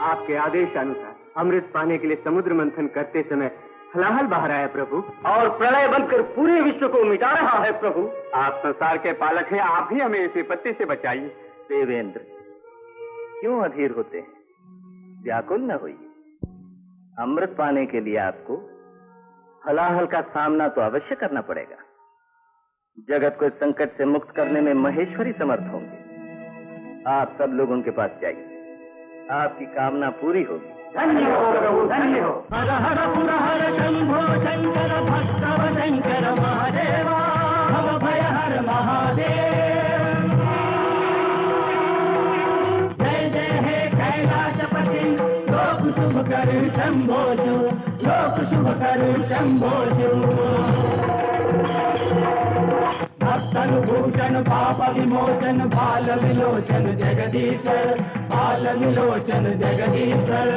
आपके आदेशानुसार अमृत पाने के लिए समुद्र मंथन करते समय हलाहल बह रहा है प्रभु, और प्रलय बनकर पूरे विश्व को मिटा रहा है प्रभु। आप संसार के पालक हैं, आप ही हमें इस विपत्ति से बचाइए। देवेंद्र, क्यों अधीर होते हैं? व्याकुल न होइए। अमृत पाने के लिए आपको हलाहल का सामना तो अवश्य करना पड़ेगा। जगत को इस संकट से मुक्त करने में महेश्वरी समर्थ होंगे। आप सब लोग उनके पास जाइए, आपकी कामना पूरी होगी। धन्य हो प्रभु, धन्य हो। हर हर पुर हर शंभो शंकर भक्तव शंकर महादेवा, भव भय हर महादेव। जय जय हे कैलाशपति, लोक शुभ कर शंभो शिव, लोक शुभ कर शंभो शिव। भूषण पाप विमोचन बाल विलोचन जगदीश्वर, बाल विलोचन जगदीश्वर।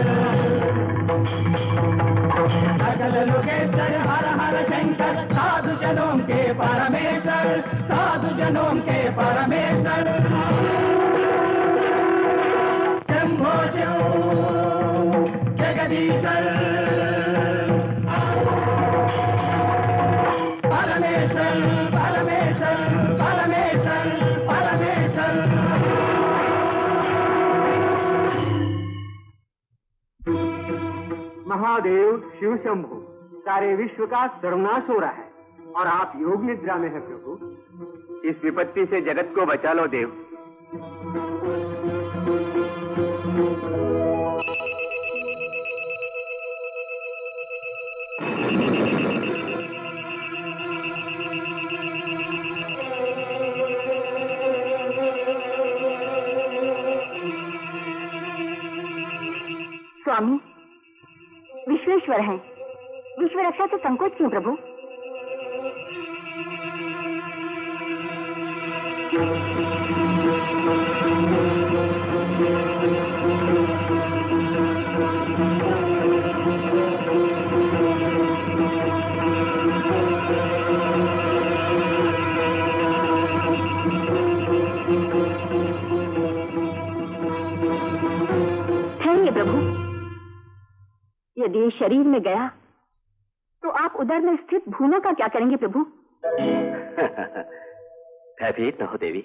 सकल लोकेश्वर हर हर शंकर, साधु जनों के परमेश्वर, साधु जनों के परमेश्वर। शंभो शिव जगदीश्वर, परमेश्वर परमेश्वर परमेश्वर परमेश्वर। महादेव शिव शंभु, सारे विश्व का सर्वनाश हो रहा है और आप योग निद्रा में हैं प्रभु। इस विपत्ति से जगत को बचा लो देव। स्वामी विश्वेश्वर हैं, विश्व रक्षा से संकोच क्यों प्रभु? ठहरिए प्रभु, यदि ये शरीर में गया तो आप उदर में स्थित भूनों का क्या करेंगे प्रभु? भयभीत न हो देवी,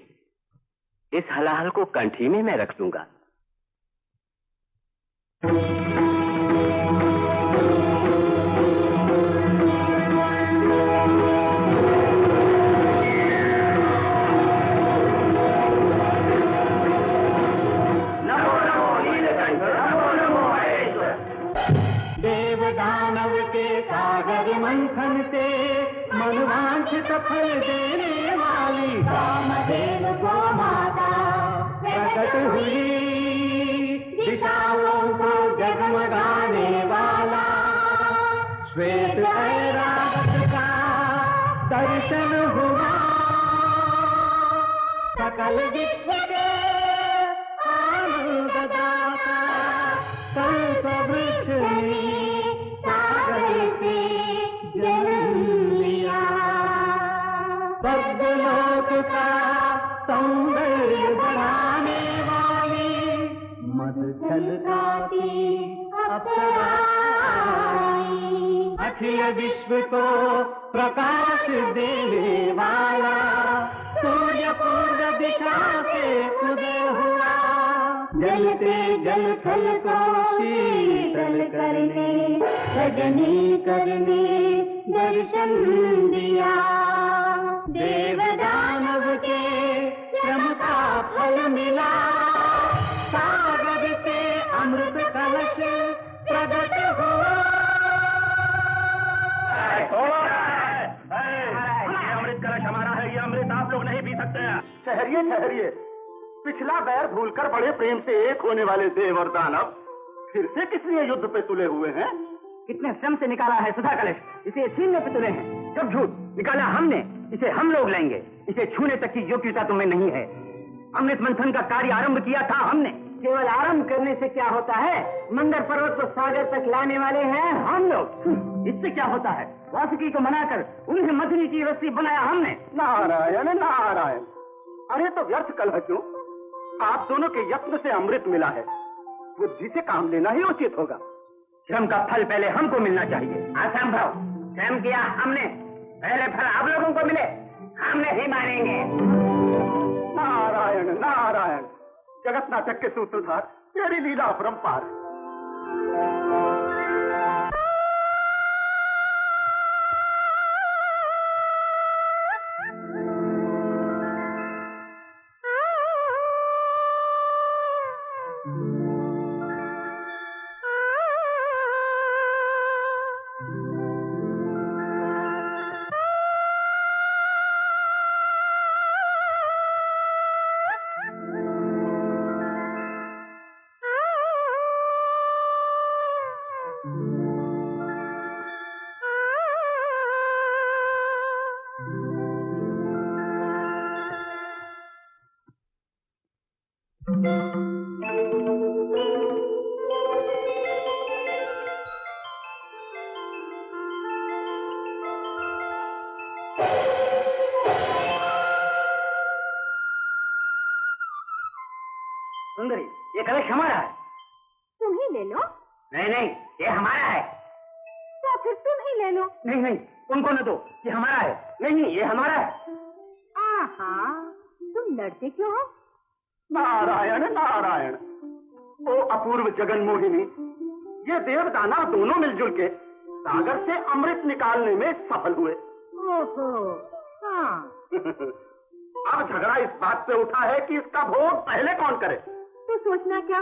इस हलाहल को कंठी में मैं रख दूंगा। दानव के सागर मंथन से मनवांछित फल देने वाली कामधेनु गो माता प्रकट हुई, दिशाओं को जगमगाने वाला श्वेत ऐरावत का दर्शन हुआ। सकल विश्व के आनंददाता कल्प वृक्ष ने स्वर्गलोक का सौंदर्य बढ़ाने वाली मद छलकाती अप्सराएं, अखिल विश्व को प्रकाश देने वाला सूर्य पूर्व दिशा से उदय हुआ। जलते जल थल को शीतल करने, रजनी करने दर्शन दिया। देव दानव के श्रम का फल मिला, सागर से अमृत कलश प्रकट हुआ। ये अमृत कलश हमारा है, ये अमृत आप लोग नहीं पी सकते। ठहरिए ठहरिए, पिछला बैर भूलकर बड़े प्रेम से एक होने वाले देव और दानव फिर से किस लिए युद्ध पे तुले हुए हैं? कितने श्रम से निकाला है सुधा कलश, इसे छीनने पे तुले हैं। जब झूठ निकाला हमने, इसे हम लोग लेंगे। इसे छूने तक की योग्यता तुम्हें नहीं है। अमृत मंथन का कार्य आरंभ किया था हमने। केवल आरंभ करने से क्या होता है? मंदर पर्वत को सागर तक लाने वाले हैं हम लोग। इससे क्या होता है? वासुकी को मनाकर उन्हें मथुरी की रस्सी बनाया हमने। नारायण नारायण, अरे तो व्यर्थ कलह क्यों? आप दोनों के यत्न से अमृत मिला है, बुद्धि से काम लेना ही उचित होगा। श्रम का फल पहले हमको मिलना चाहिए। असंभव, श्रम किया हमने, पहले फल आप लोगों को मिले, हम नहीं मानेंगे। नारायण नारायण, जगत नाटक के सूत्रधार, तेरी लीला अपरंपार है। सुंदरी, ये कलश हमारा है। तुम ही ले लो। नहीं नहीं, ये हमारा है। तो फिर तुम ही ले लो। नहीं नहीं, उनको न दो, ये हमारा है। नहीं, ये हमारा है। आहा, तुम लड़ते क्यों हो? नारायण नारायण, ओ अपूर्व जगन मोहिनी, ये देव दानव दोनों मिलजुल के सागर से अमृत निकालने में सफल हुए। ओहो, हाँ। अब झगड़ा इस बात पे उठा है कि इसका भोग पहले कौन करे। तो सोचना क्या,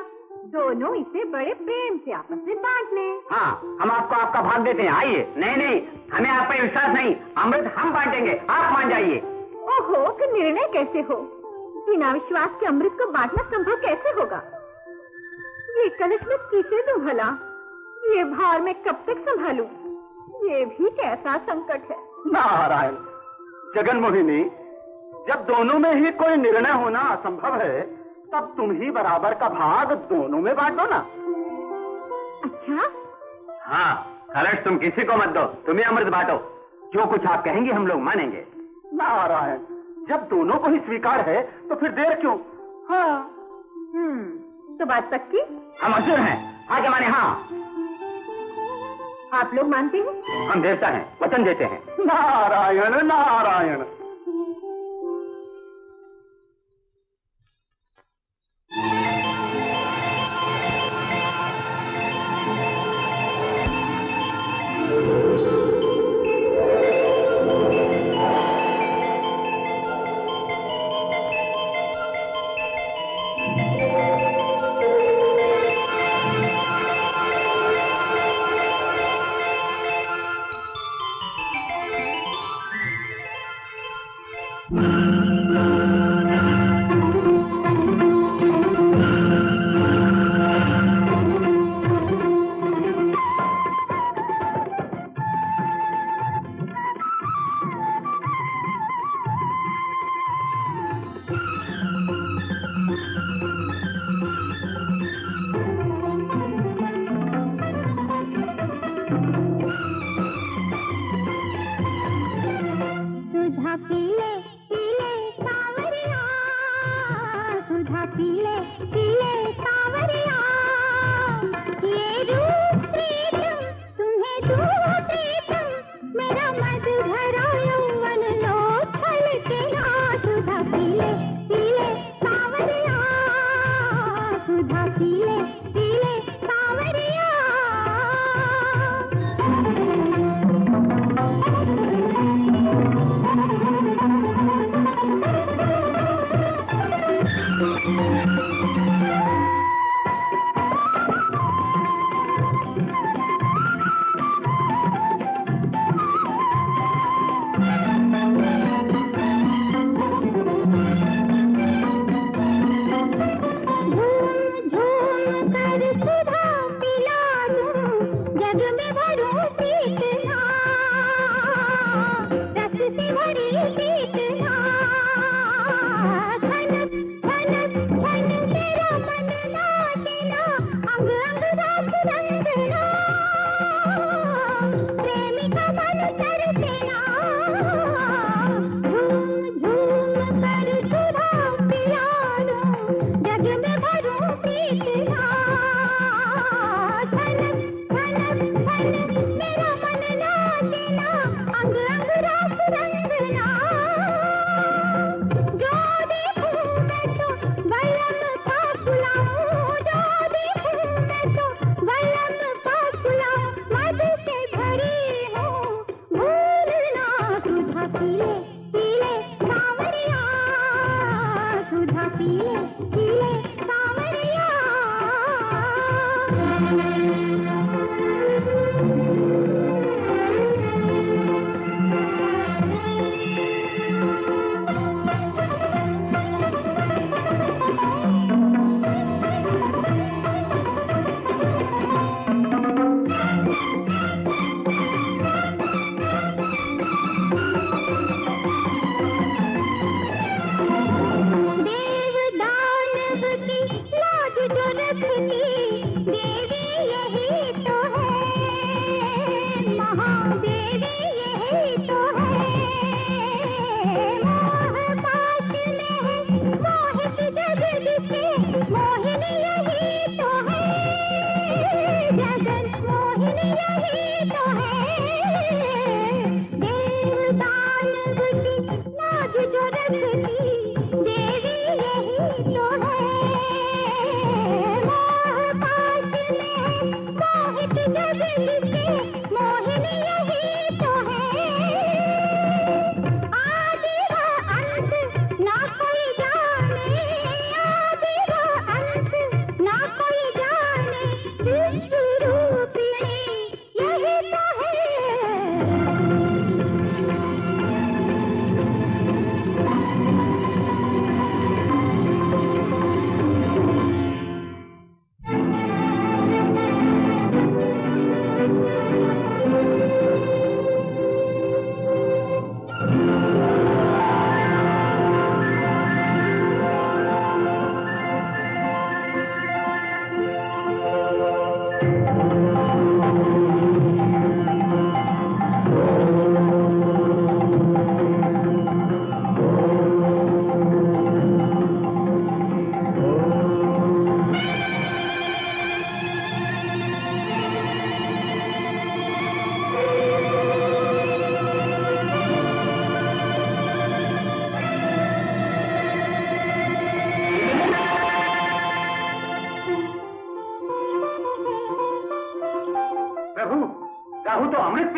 दोनों इसे बड़े प्रेम से आपस में बांट लें। हाँ, हम आपको आपका भाग देते हैं, आइए। नहीं नहीं, हमें आप पे विश्वास नहीं, अमृत हम बांटेंगे, आप मान जाइए। ओहो, कि निर्णय कैसे हो? बिना विश्वास के अमृत को बांटना संभव कैसे होगा? ये कलश में किसे दूं भला? ये भार मैं कब तक संभालूं? ये भी कैसा संकट है। नारायण, जगन मोहिनी, जब दोनों में ही कोई निर्णय होना असंभव है, तब तुम ही बराबर का भाग दोनों में बांट दो ना। अच्छा? हाँ, कलश तुम किसी को मत दो, तुम ही अमृत बांटो। जो कुछ आप कहेंगे हम लोग मानेंगे। नारायण, जब दोनों को ही स्वीकार है तो फिर देर क्यों? हाँ। तो बात पक्की? हम असुर हैं, आगे माने हाँ। आप लोग मानते हैं? हम देवता हैं, वचन देते हैं। नारायण नारायण। सुधा पीले पीले सांवरे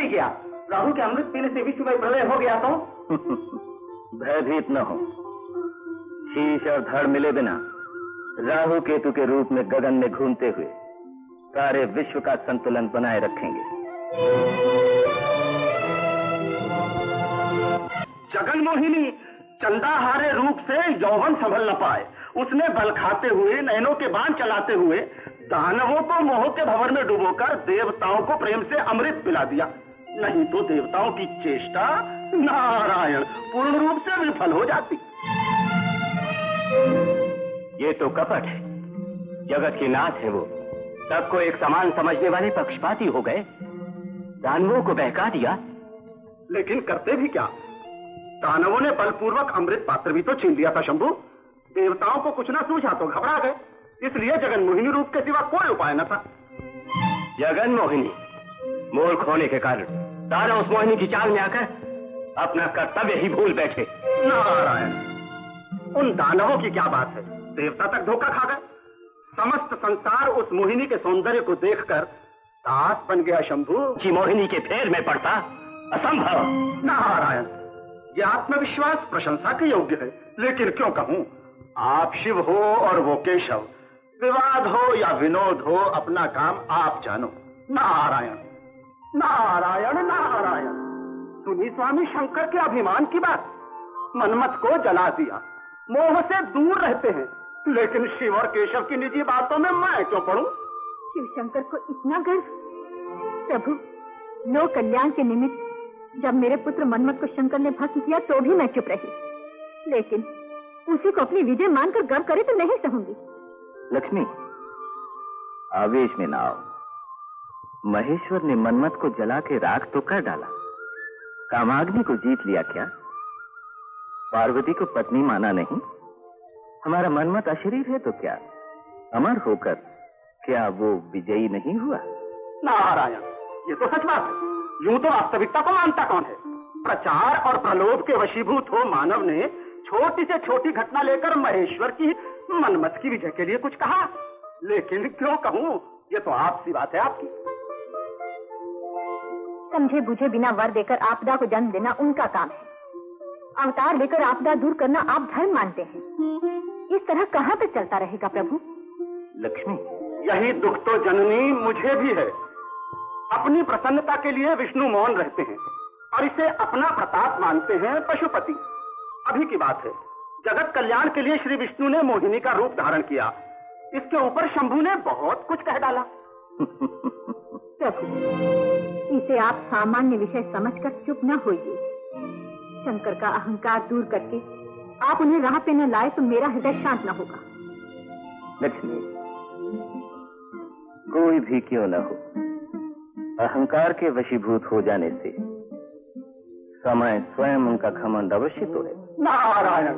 क्या? राहु के अमृत पीने से विश्व में प्रलय हो गया तो? भयभीत न हो। शीश और धड़ मिले बिना राहु केतु के रूप में गगन में घूमते हुए सारे विश्व का संतुलन बनाए रखेंगे। जगन मोहिनी चंदाहारे रूप से यौवन संभल न पाए, उसने बल खाते हुए नैनों के बाण चलाते हुए दानवों को मोह के भंवर में डुबोकर देवताओं को प्रेम से अमृत पिला दिया। नहीं तो देवताओं की चेष्टा नारायण पूर्ण रूप से विफल हो जाती। ये तो कपट है। जगत के नाथ है वो, सबको एक समान समझने वाले पक्षपाती हो गए, दानवों को बहका दिया। लेकिन करते भी क्या? दानवों ने बलपूर्वक अमृत पात्र भी तो छीन लिया था शंभू। देवताओं को कुछ ना सूझा तो घबरा गए, इसलिए जगन मोहिनी रूप के सिवा कोई उपाय न था। जगन मोहिनी मूर्ख होने के कारण दानव उस मोहिनी की चाल में आकर अपना कर्तव्य ही भूल बैठे। नारायण, उन दानवों की क्या बात है, देवता तक धोखा खा गए। समस्त संसार उस मोहिनी के सौंदर्य को देखकर दास बन गया शंभू। जी मोहिनी के फेर में पड़ता असंभव। नारायण, यह आत्मविश्वास प्रशंसा के योग्य है, लेकिन क्यों कहूं, आप शिव हो और वो केशव, विवाद हो या विनोद हो, अपना काम आप जानो। नारायण नारायण नारायण। सुनी स्वामी शंकर के अभिमान की बात, मनमत को जला दिया। मोह से दूर रहते हैं, लेकिन शिव और केशव की निजी बातों में मैं क्यों पड़ूं? शिव शंकर को इतना गर्व? प्रभु, लोक कल्याण के निमित्त जब मेरे पुत्र मनमत को शंकर ने भस्म किया तो भी मैं चुप रही, लेकिन उसी को अपनी विजय मानकर गर्व करे तो नहीं सहूंगी। लक्ष्मी, आवेश में ना आओ। महेश्वर ने मनमत को जला के राख तो कर डाला, कामाग्नि को जीत लिया क्या? पार्वती को पत्नी माना नहीं? हमारा मनमत अशरीर है तो क्या, अमर होकर क्या वो विजयी नहीं हुआ? नारायण, ये तो सच बात है। यूं तो वास्तविकता को मानता कौन है? प्रचार और प्रलोभ के वशीभूत हो मानव ने छोटी से छोटी घटना लेकर महेश्वर की मनमत की विजय के लिए कुछ कहा, लेकिन क्यों कहूं, ये तो आपसी बात है आपकी। समझे बुझे बिना वर देकर आपदा को जन्म देना उनका काम है, अवतार लेकर आपदा दूर करना आप धर्म मानते हैं। इस तरह कहां तक चलता रहेगा प्रभु? लक्ष्मी, यही दुख तो जननी मुझे भी है। अपनी प्रसन्नता के लिए विष्णु मौन रहते हैं और इसे अपना प्रताप मानते हैं पशुपति। अभी की बात है, जगत कल्याण के लिए श्री विष्णु ने मोहिनी का रूप धारण किया, इसके ऊपर शंभू ने बहुत कुछ कह डाला। प्रभु, इसे आप सामान्य विषय समझकर चुप न होइए। शंकर का अहंकार दूर करके आप उन्हें राह पे न लाए तो मेरा हृदय शांत न होगा। लक्ष्मी, कोई भी क्यों न हो, अहंकार के वशीभूत हो जाने से समय स्वयं उनका घमंड अवश्य तोड़े। नारायण,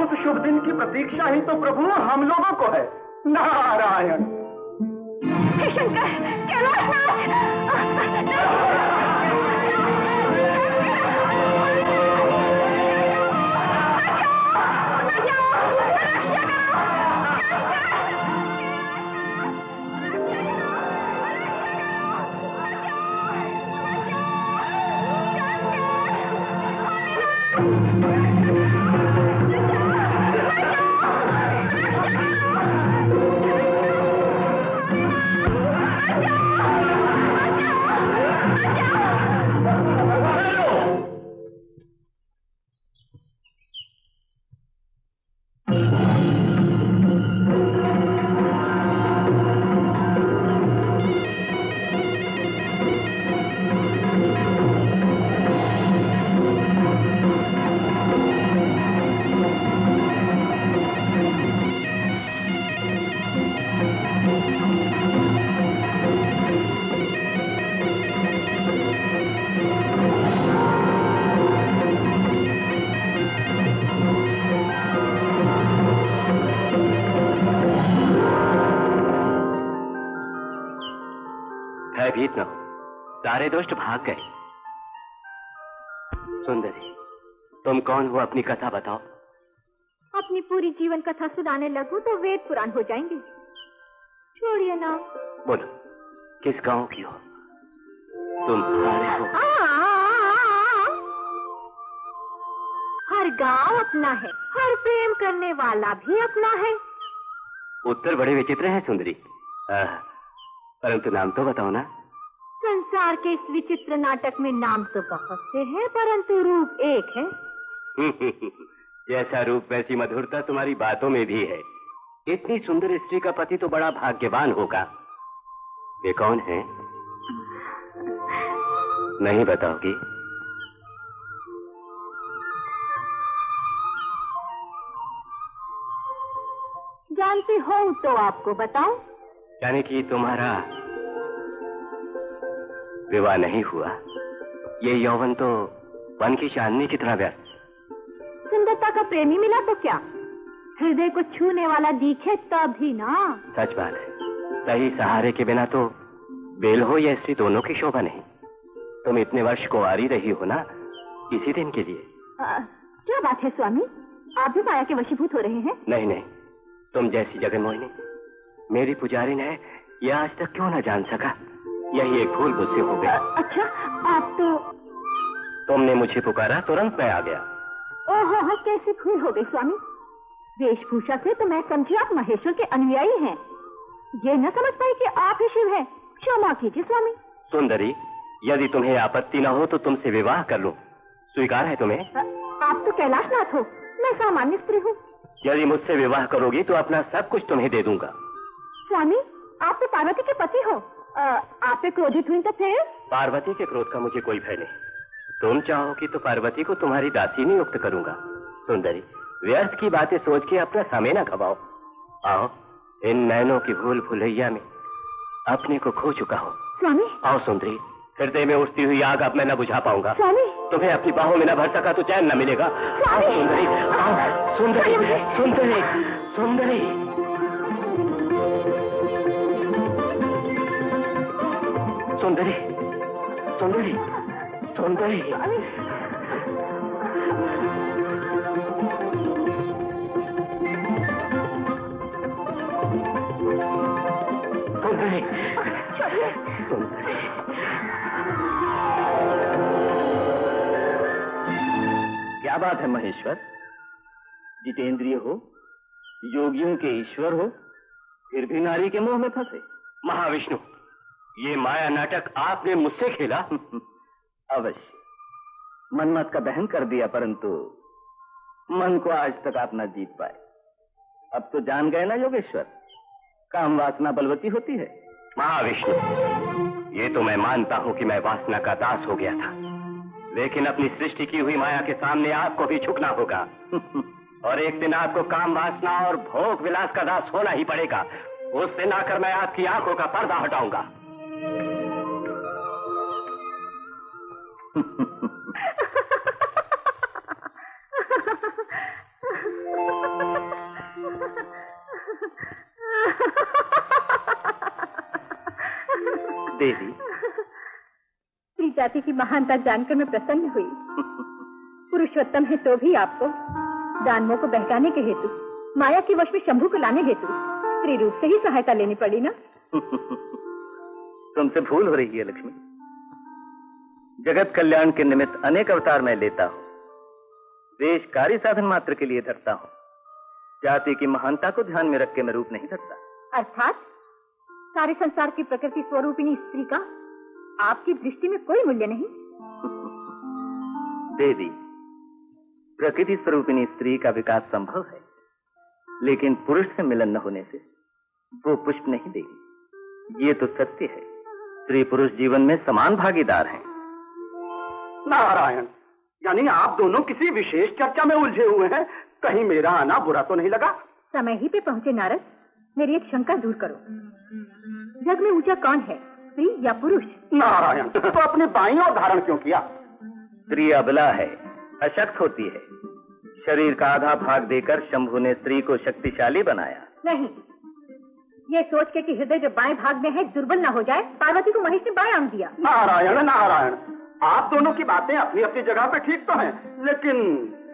उस शुभ दिन की प्रतीक्षा ही तो प्रभु हम लोगों को है। नारायण। हे शंकर, कैलाशनाथ! भयभीत न हो, सारे दुष्ट भाग गए। सुंदरी, तुम कौन हो, अपनी कथा बताओ। अपनी पूरी जीवन कथा सुनाने लगूं तो वेद पुराण हो जाएंगे। छोड़िए ना। बोलो, किस गांव की हो? तुम्हारे हो। हर गांव अपना है, हर प्रेम करने वाला भी अपना है। उत्तर बड़े विचित्र हैं सुंदरी, परंतु नाम तो बताओ ना। संसार के इस विचित्र नाटक में नाम तो बहुत से हैं, परंतु रूप एक है। जैसा रूप वैसी मधुरता तुम्हारी बातों में भी है। इतनी सुंदर स्त्री का पति तो बड़ा भाग्यवान होगा। वे कौन है? नहीं बताओगी? जानती हो तो आपको बताऊं? यानी कि तुम्हारा विवाह नहीं हुआ? ये यौवन तो वन की चांदनी की तरह व्यस्त। सुंदरता का प्रेमी मिला तो क्या, हृदय को छूने वाला दिखे तभी ना। सच बात है, सही सहारे के बिना तो बेल हो या स्त्री दोनों की शोभा नहीं। तुम इतने वर्ष को आरी रही हो ना, इसी दिन के लिए। क्या बात है स्वामी, आप भी माया के वशीभूत हो रहे हैं? नहीं नहीं, तुम जैसी जगह मोहिनी मेरी पुजारी ने यह आज तक क्यों न जान सका, यही एक भूल मुझसे हो गई। अच्छा, आप तो। तुमने मुझे पुकारा, तुरंत मैं आ गया। ओहो, कैसी भूल हो गई स्वामी। वेशभूषा से तो मैं समझी आप महेश्वर के अनुयायी हैं, ये न समझ पाई कि आप ही शिव हैं। क्षमा कीजिए स्वामी। सुंदरी, यदि तुम्हें आपत्ति न हो तो तुमसे विवाह कर लो, स्वीकार है तुम्हें? आप तो कैलाशनाथ हो, मैं सामान्य स्त्री हूँ। यदि मुझसे विवाह करोगी तो अपना सब कुछ तुम्हें दे दूंगा। स्वामी, आप तो पार्वती के पति हो, आप पे क्रोधित हुई तो फिर? पार्वती के क्रोध का मुझे कोई भय नहीं। तुम चाहोगी तो पार्वती को तुम्हारी दासी नियुक्त करूंगा। सुंदरी, व्यर्थ की बातें सोच के अपना समय न गवाओ। आओ, इन नैनों की भूल भुलैया में अपने को खो चुका हो। स्वामी। आओ सुंदरी, हृदय में उठती हुई आग अब मैं न बुझा पाऊंगा। स्वामी। तुम्हें अपनी बाहों में न भर सका तो चैन न मिलेगा। आओ सुंदरी, आओ सुंदरी, सुंदरी, सुंदरी। सुंदरी, सुंदरी, सुंदरी। क्या बात है महेश्वर, जितेंद्रिय हो, योगियों के ईश्वर हो, फिर भी नारी के मोह में फंसे। महाविष्णु, ये माया नाटक आपने मुझसे खेला? अवश्य, मन्मथ का दहन कर दिया, परंतु मन को आज तक आप न जीत पाए। अब तो जान गए ना योगेश्वर, काम वासना बलवती होती है। महाविष्णु, ये तो मैं मानता हूं कि मैं वासना का दास हो गया था, लेकिन अपनी सृष्टि की हुई माया के सामने आपको भी झुकना होगा। और एक दिन आपको काम वासना और भोग विलास का दास होना ही पड़ेगा। उस दिन आकर मैं आपकी आंखों का पर्दा हटाऊंगा। देवी, स्त्री जाति की महानता जानकर मैं प्रसन्न हुई। पुरुषोत्तम है तो भी आपको दानवों को बहकाने के हेतु, माया की वश में शंभू को लाने हेतु स्त्री रूप से ही सहायता लेनी पड़ी ना। तुमसे भूल हो रही है लक्ष्मी। जगत कल्याण के निमित्त अनेक अवतार मैं लेता हूँ, देश कार्य साधन मात्र के लिए धरता हूँ। जाति की महानता को ध्यान में रख के मैं रूप नहीं धरता। अर्थात सारे संसार की प्रकृति स्वरूपिणी स्त्री का आपकी दृष्टि में कोई मूल्य नहीं? देवी, प्रकृति स्वरूपिणी स्त्री का विकास संभव है, लेकिन पुरुष से मिलन न होने से वो पुष्प नहीं देगी। ये तो सत्य है। स्त्री पुरुष जीवन में समान भागीदार हैं। नारायण, यानी आप दोनों किसी विशेष चर्चा में उलझे हुए हैं। कहीं मेरा आना बुरा तो नहीं लगा? समय ही पे पहुंचे नारद, मेरी एक शंका दूर करो। जग में ऊंचा कौन है, स्त्री या पुरुष? नारायण, तो अपने बाईं ओर धारण क्यों किया? स्त्री अबला है, अशक्त होती है। शरीर का आधा भाग देकर शंभु ने स्त्री को शक्तिशाली बनाया। नहीं, ये सोच के कि हृदय जो बाएं भाग में है दुर्बल न हो जाए, पार्वती को महेश ने बाएं अंग दिया। नारायण नारायण, आप दोनों की बातें अपनी अपनी जगह पे ठीक तो हैं, लेकिन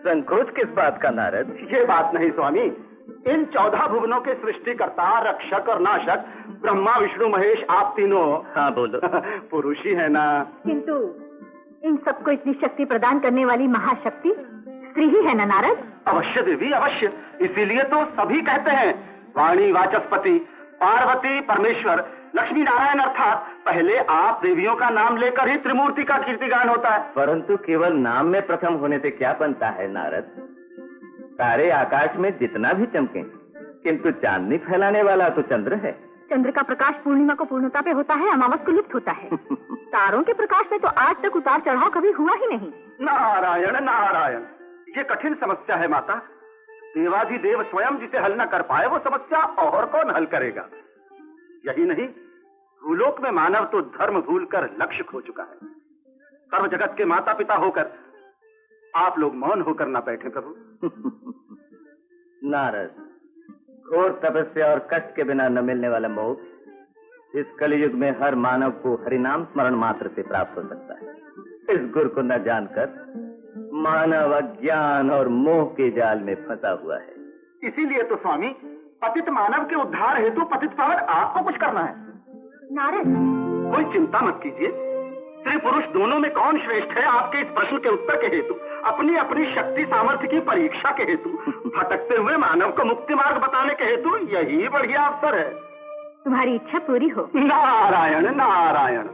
संकोच किस बात का नारद? ये बात नहीं स्वामी, इन 14 भुवनों के सृष्टिकर्ता, रक्षक और नाशक ब्रह्मा विष्णु महेश आप तीनों हाँ बोलो पुरुष ही है ना? किंतु इन सबको इतनी शक्ति प्रदान करने वाली महाशक्ति स्त्री ही है ना नारद? अवश्य देवी अवश्य। इसीलिए तो सभी कहते हैं वाणी वाचस्पति, पार्वती परमेश्वर, लक्ष्मी नारायण, अर्थात पहले आप देवियों का नाम लेकर ही त्रिमूर्ति का कीर्तिगान होता है। परंतु केवल नाम में प्रथम होने से क्या बनता है नारद? तारे आकाश में जितना भी चमके, किंतु चांदनी फैलाने वाला तो चंद्र है। चंद्र का प्रकाश पूर्णिमा को पूर्णता पे होता है, अमावस को लुप्त होता है। तारों के प्रकाश में तो आज तक उतार चढ़ाव कभी हुआ ही नहीं। नारायण नारायण, ये कठिन समस्या है माता। देवाधिदेव स्वयं जिसे हल न कर पाए वो समस्या और कौन हल करेगा? यही नहीं, भूलोक में मानव तो धर्म भूलकर लक्ष्य खो चुका है। सर्व जगत के माता पिता होकर आप लोग मौन होकर ना बैठे प्रभु। नारद, घोर तपस्या और कष्ट के बिना न मिलने वाला मोक्ष इस कलयुग में हर मानव को हरिनाम स्मरण मात्र से प्राप्त हो सकता है। इस गुर को न जानकर मानव अज्ञान और मोह के जाल में फंसा हुआ है। इसीलिए तो स्वामी, पतित मानव के उद्धार हेतु पतित पावन आपको कुछ करना है। नारद, कोई चिंता मत कीजिए। स्त्री पुरुष दोनों में कौन श्रेष्ठ है, आपके इस प्रश्न के उत्तर के हेतु, अपनी अपनी शक्ति सामर्थ्य की परीक्षा के हेतु, भटकते हुए मानव को मुक्ति मार्ग बताने के हेतु यही बढ़िया अवसर है। तुम्हारी इच्छा पूरी हो। नारायण नारायण।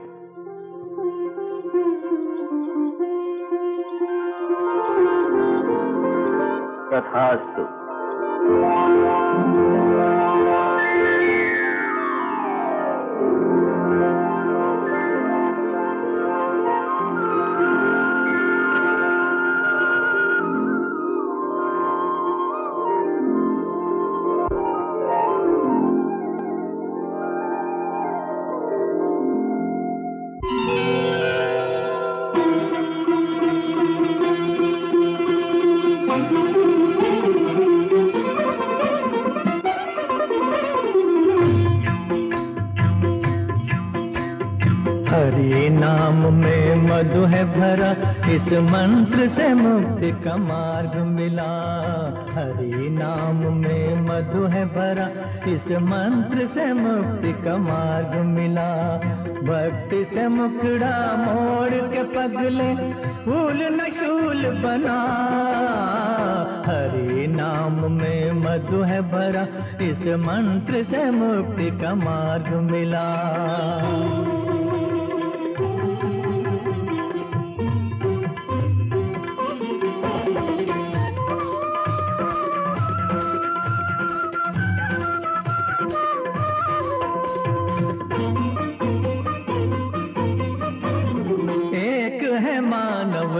तथास्तु। हरि नाम में मधु है भरा, इस मंत्र से मुक्ति का मार्ग मिला। हरि नाम में मधु है भरा, इस मंत्र से मुक्ति का मार्ग मिला। भक्ति से मुखड़ा मोड़ के पगले, फूल न शूल बना। हरि नाम में मधु है भरा, इस मंत्र से मुक्ति का मार्ग मिला।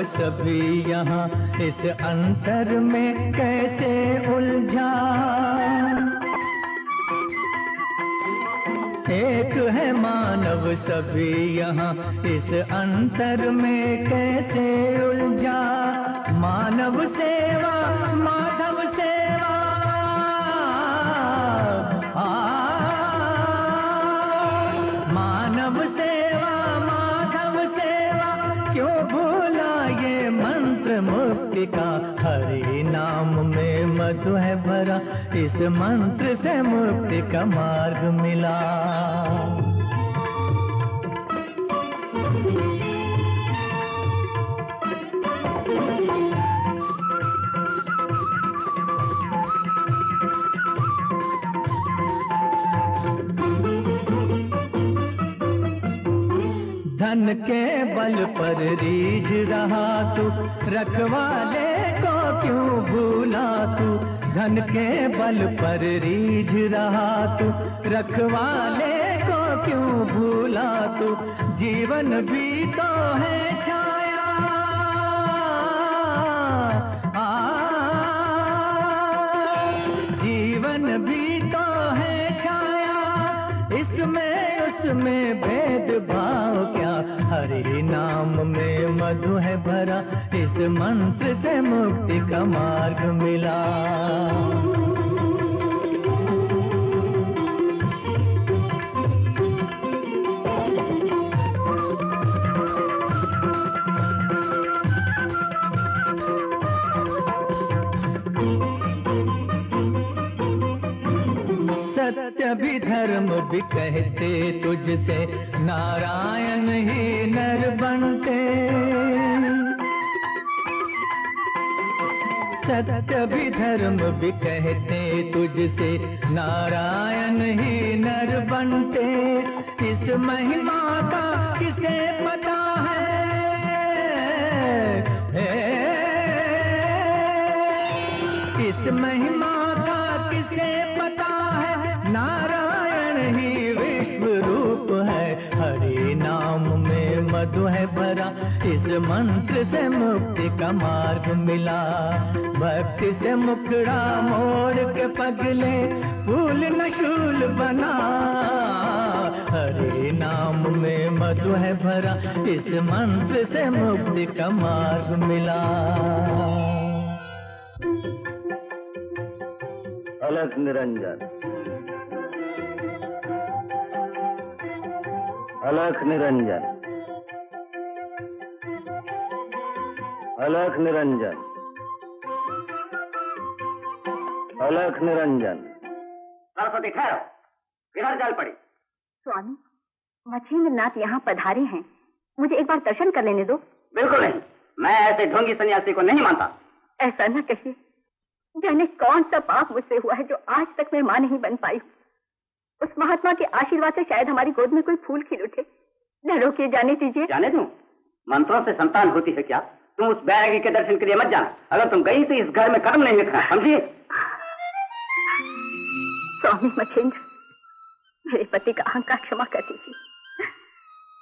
सभी यहाँ इस अंतर में कैसे उलझा। एक है मानव सभी यहाँ इस अंतर में कैसे उलझा। मानव सेवा माधव सेवा, मानव सेवा माधव सेवा, क्यों भूला ये मंत्र मुक्ति का। हरि नाम में मधु है भरा, इस मंत्र से मुक्ति का मार्ग मिला। धन के बल पर रीझ रहा तू, रखवाले को क्यों भूला तू। धन के बल पर रीझ रहा तू, रखवाले को क्यों भूला तू। जीवन भी तो है छाया, जीवन भी तो है छाया, इसमें उसमें भेदभाव क्या। हरि नाम में मधु है भरा, इस मंत्र से मुक्ति का मार्ग मिला। धर्म भी कहते तुझसे, नारायण ही नर बनते। सत्य भी धर्म भी कहते तुझसे, नारायण ही नर बनते। इस महिमा का किसे पता है, इस महिमा का किसे पता है, नारायण ही विश्व रूप है। हरि नाम में मधु है भरा, इस मंत्र से मुक्ति का मार्ग मिला। भक्ति से मुखड़ा मोड़ के पगले, फूल न शूल बना। हरि नाम में मधु है भरा, इस मंत्र से मुक्ति का मार्ग मिला। अलख निरंजन, अलख निरंजन, अलख निरंजन, अलख निरंजन। सरस्वती ठहरो, इधर चल पड़ी। स्वामी, मछेंद्र नाथ यहाँ पधारे हैं, मुझे एक बार दर्शन कर लेने दो। बिल्कुल नहीं, मैं ऐसे ढोंगी सन्यासी को नहीं मानता। ऐसा न कहिए, जाने कौन सा पाप मुझसे हुआ है जो आज तक मैं मां नहीं बन पाई। उस महात्मा के आशीर्वाद से शायद हमारी गोद में कोई फूल खिल उठे। न रोकिए, जाने दीजिए। जाने दूं? मंत्रों से संतान होती है क्या? तुम उस बैरागी के दर्शन के लिए मत जाना। अगर तुम गई तो इस घर में कदम नहीं रखना, समझिए? स्वामी मछेंद्र, मेरे पति का अहंकार क्षमा कर दीजिए।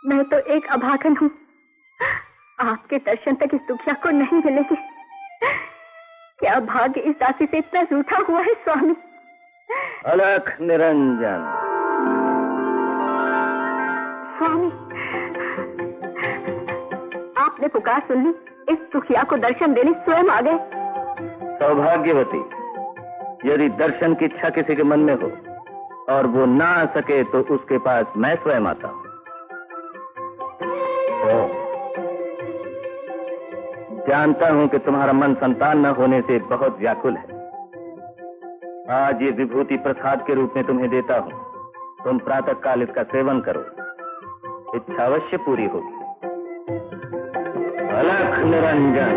मैं तो एक अभागन हूँ, आपके दर्शन तक इस दुखिया को नहीं मिलेगी। क्या भाग्य इस दासी से इतना रूठा हुआ है स्वामी। अलख निरंजन। स्वामी, आपने पुकार सुन ली, इस दुखिया को दर्शन देने स्वयं आ गए। सौभाग्यवती, यदि दर्शन की इच्छा किसी के मन में हो और वो ना आ सके तो उसके पास मैं स्वयं आता हूं। जानता हूं कि तुम्हारा मन संतान न होने से बहुत व्याकुल है। आज ये विभूति प्रसाद के रूप में तुम्हें देता हूं, तुम प्रातः काल इसका सेवन करो, इच्छा अवश्य पूरी होगी। अलख निरंजन।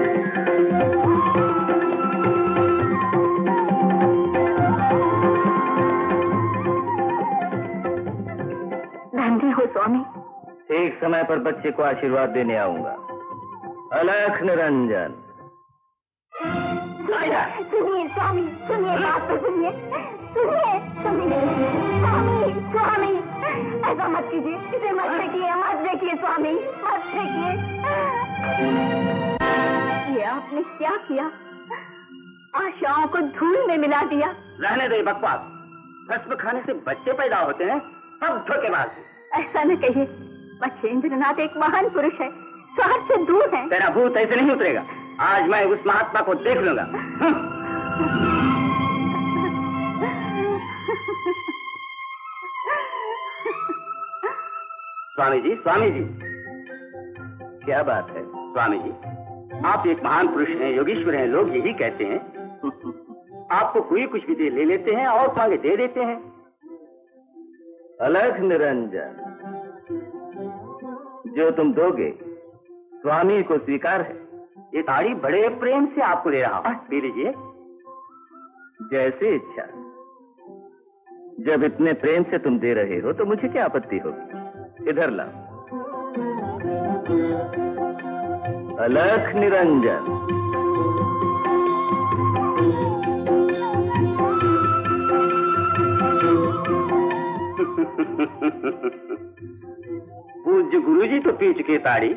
धन्य हो स्वामी। ठीक समय पर बच्चे को आशीर्वाद देने आऊंगा। अलख निरंजन। सुनिए स्वामी, सुनिए, बात तो सुनिए, सुनिए, सुनिए। स्वामी, स्वामी, ऐसा मत कीजिए, इसे मत देखिए, मत देखिए स्वामी, मत देखिए। ये आपने क्या किया? आशाओं को धूल में मिला दिया। रहने दे बकवास। भस्म खाने से बच्चे पैदा होते हैं, सब धोखेबाज। ऐसा न कहिए, मछेंद्र नाथ एक महान पुरुष है, स्वार्थ से दूर है। तेरा भूत ऐसे नहीं उतरेगा। आज मैं उस महात्मा को देख लूंगा। स्वामी जी, स्वामी जी। क्या बात है? स्वामी जी, आप एक महान पुरुष हैं, योगीश्वर हैं, लोग यही कहते हैं। आपको कोई कुछ भी दे ले लेते हैं और मांगे दे देते हैं। अलख निरंजन, जो तुम दोगे स्वामी को स्वीकार है। ये ताड़ी बड़े प्रेम से आपको ले रहा हूं, पी लीजिए। जैसी इच्छा। जब इतने प्रेम से तुम दे रहे हो तो मुझे क्या आपत्ति होगी। इधर ला। अलख निरंजन। पूज्य गुरुजी तो पी चुके ताड़ी,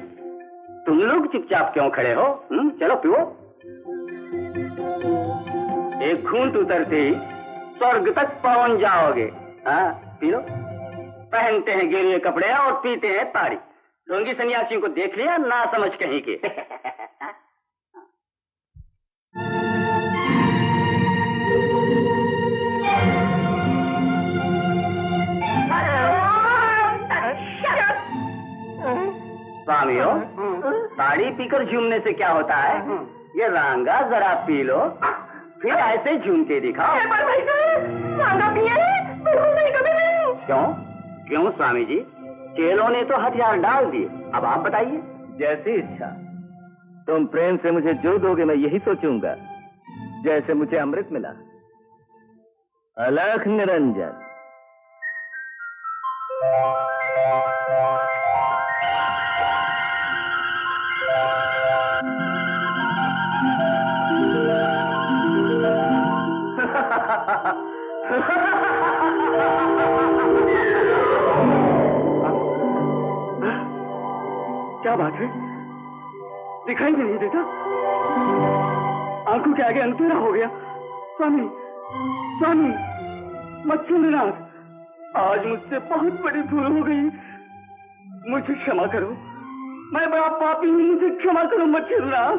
तुम लोग चुपचाप क्यों खड़े हो? चलो पियो। एक घूंट उतरते ही स्वर्ग तक पहुंच जाओगे। हाँ, पी लो। पहनते हैं गेरुए कपड़े और पीते हैं ताड़ी। ढोंगी सन्यासियों को देख लिया, ना समझ कहीं के। स्वामियों, ताड़ी पीकर झूमने से क्या होता है? ये रांगा जरा पी लो, फिर ऐसे झूम के दिखाओ। रांगा पिए? बिल्कुल नहीं, कभी नहीं। क्यों क्यों स्वामी जी, चेलों ने तो हथियार डाल दिए, अब आप बताइए। जैसी इच्छा। तुम प्रेम से मुझे जो दोगे मैं यही सोचूंगा, जैसे मुझे अमृत मिला। अलख निरंजन। क्या बात है, दिखाई भी नहीं देता, आंखों के आगे अंधेरा हो गया। स्वामी स्वामी मच्छिंद्रनाथ, आज मुझसे बहुत बड़ी भूल हो गई, मुझे क्षमा करो, मैं बड़ा पापी हूँ, मुझे क्षमा करो मच्छिंद्रनाथ।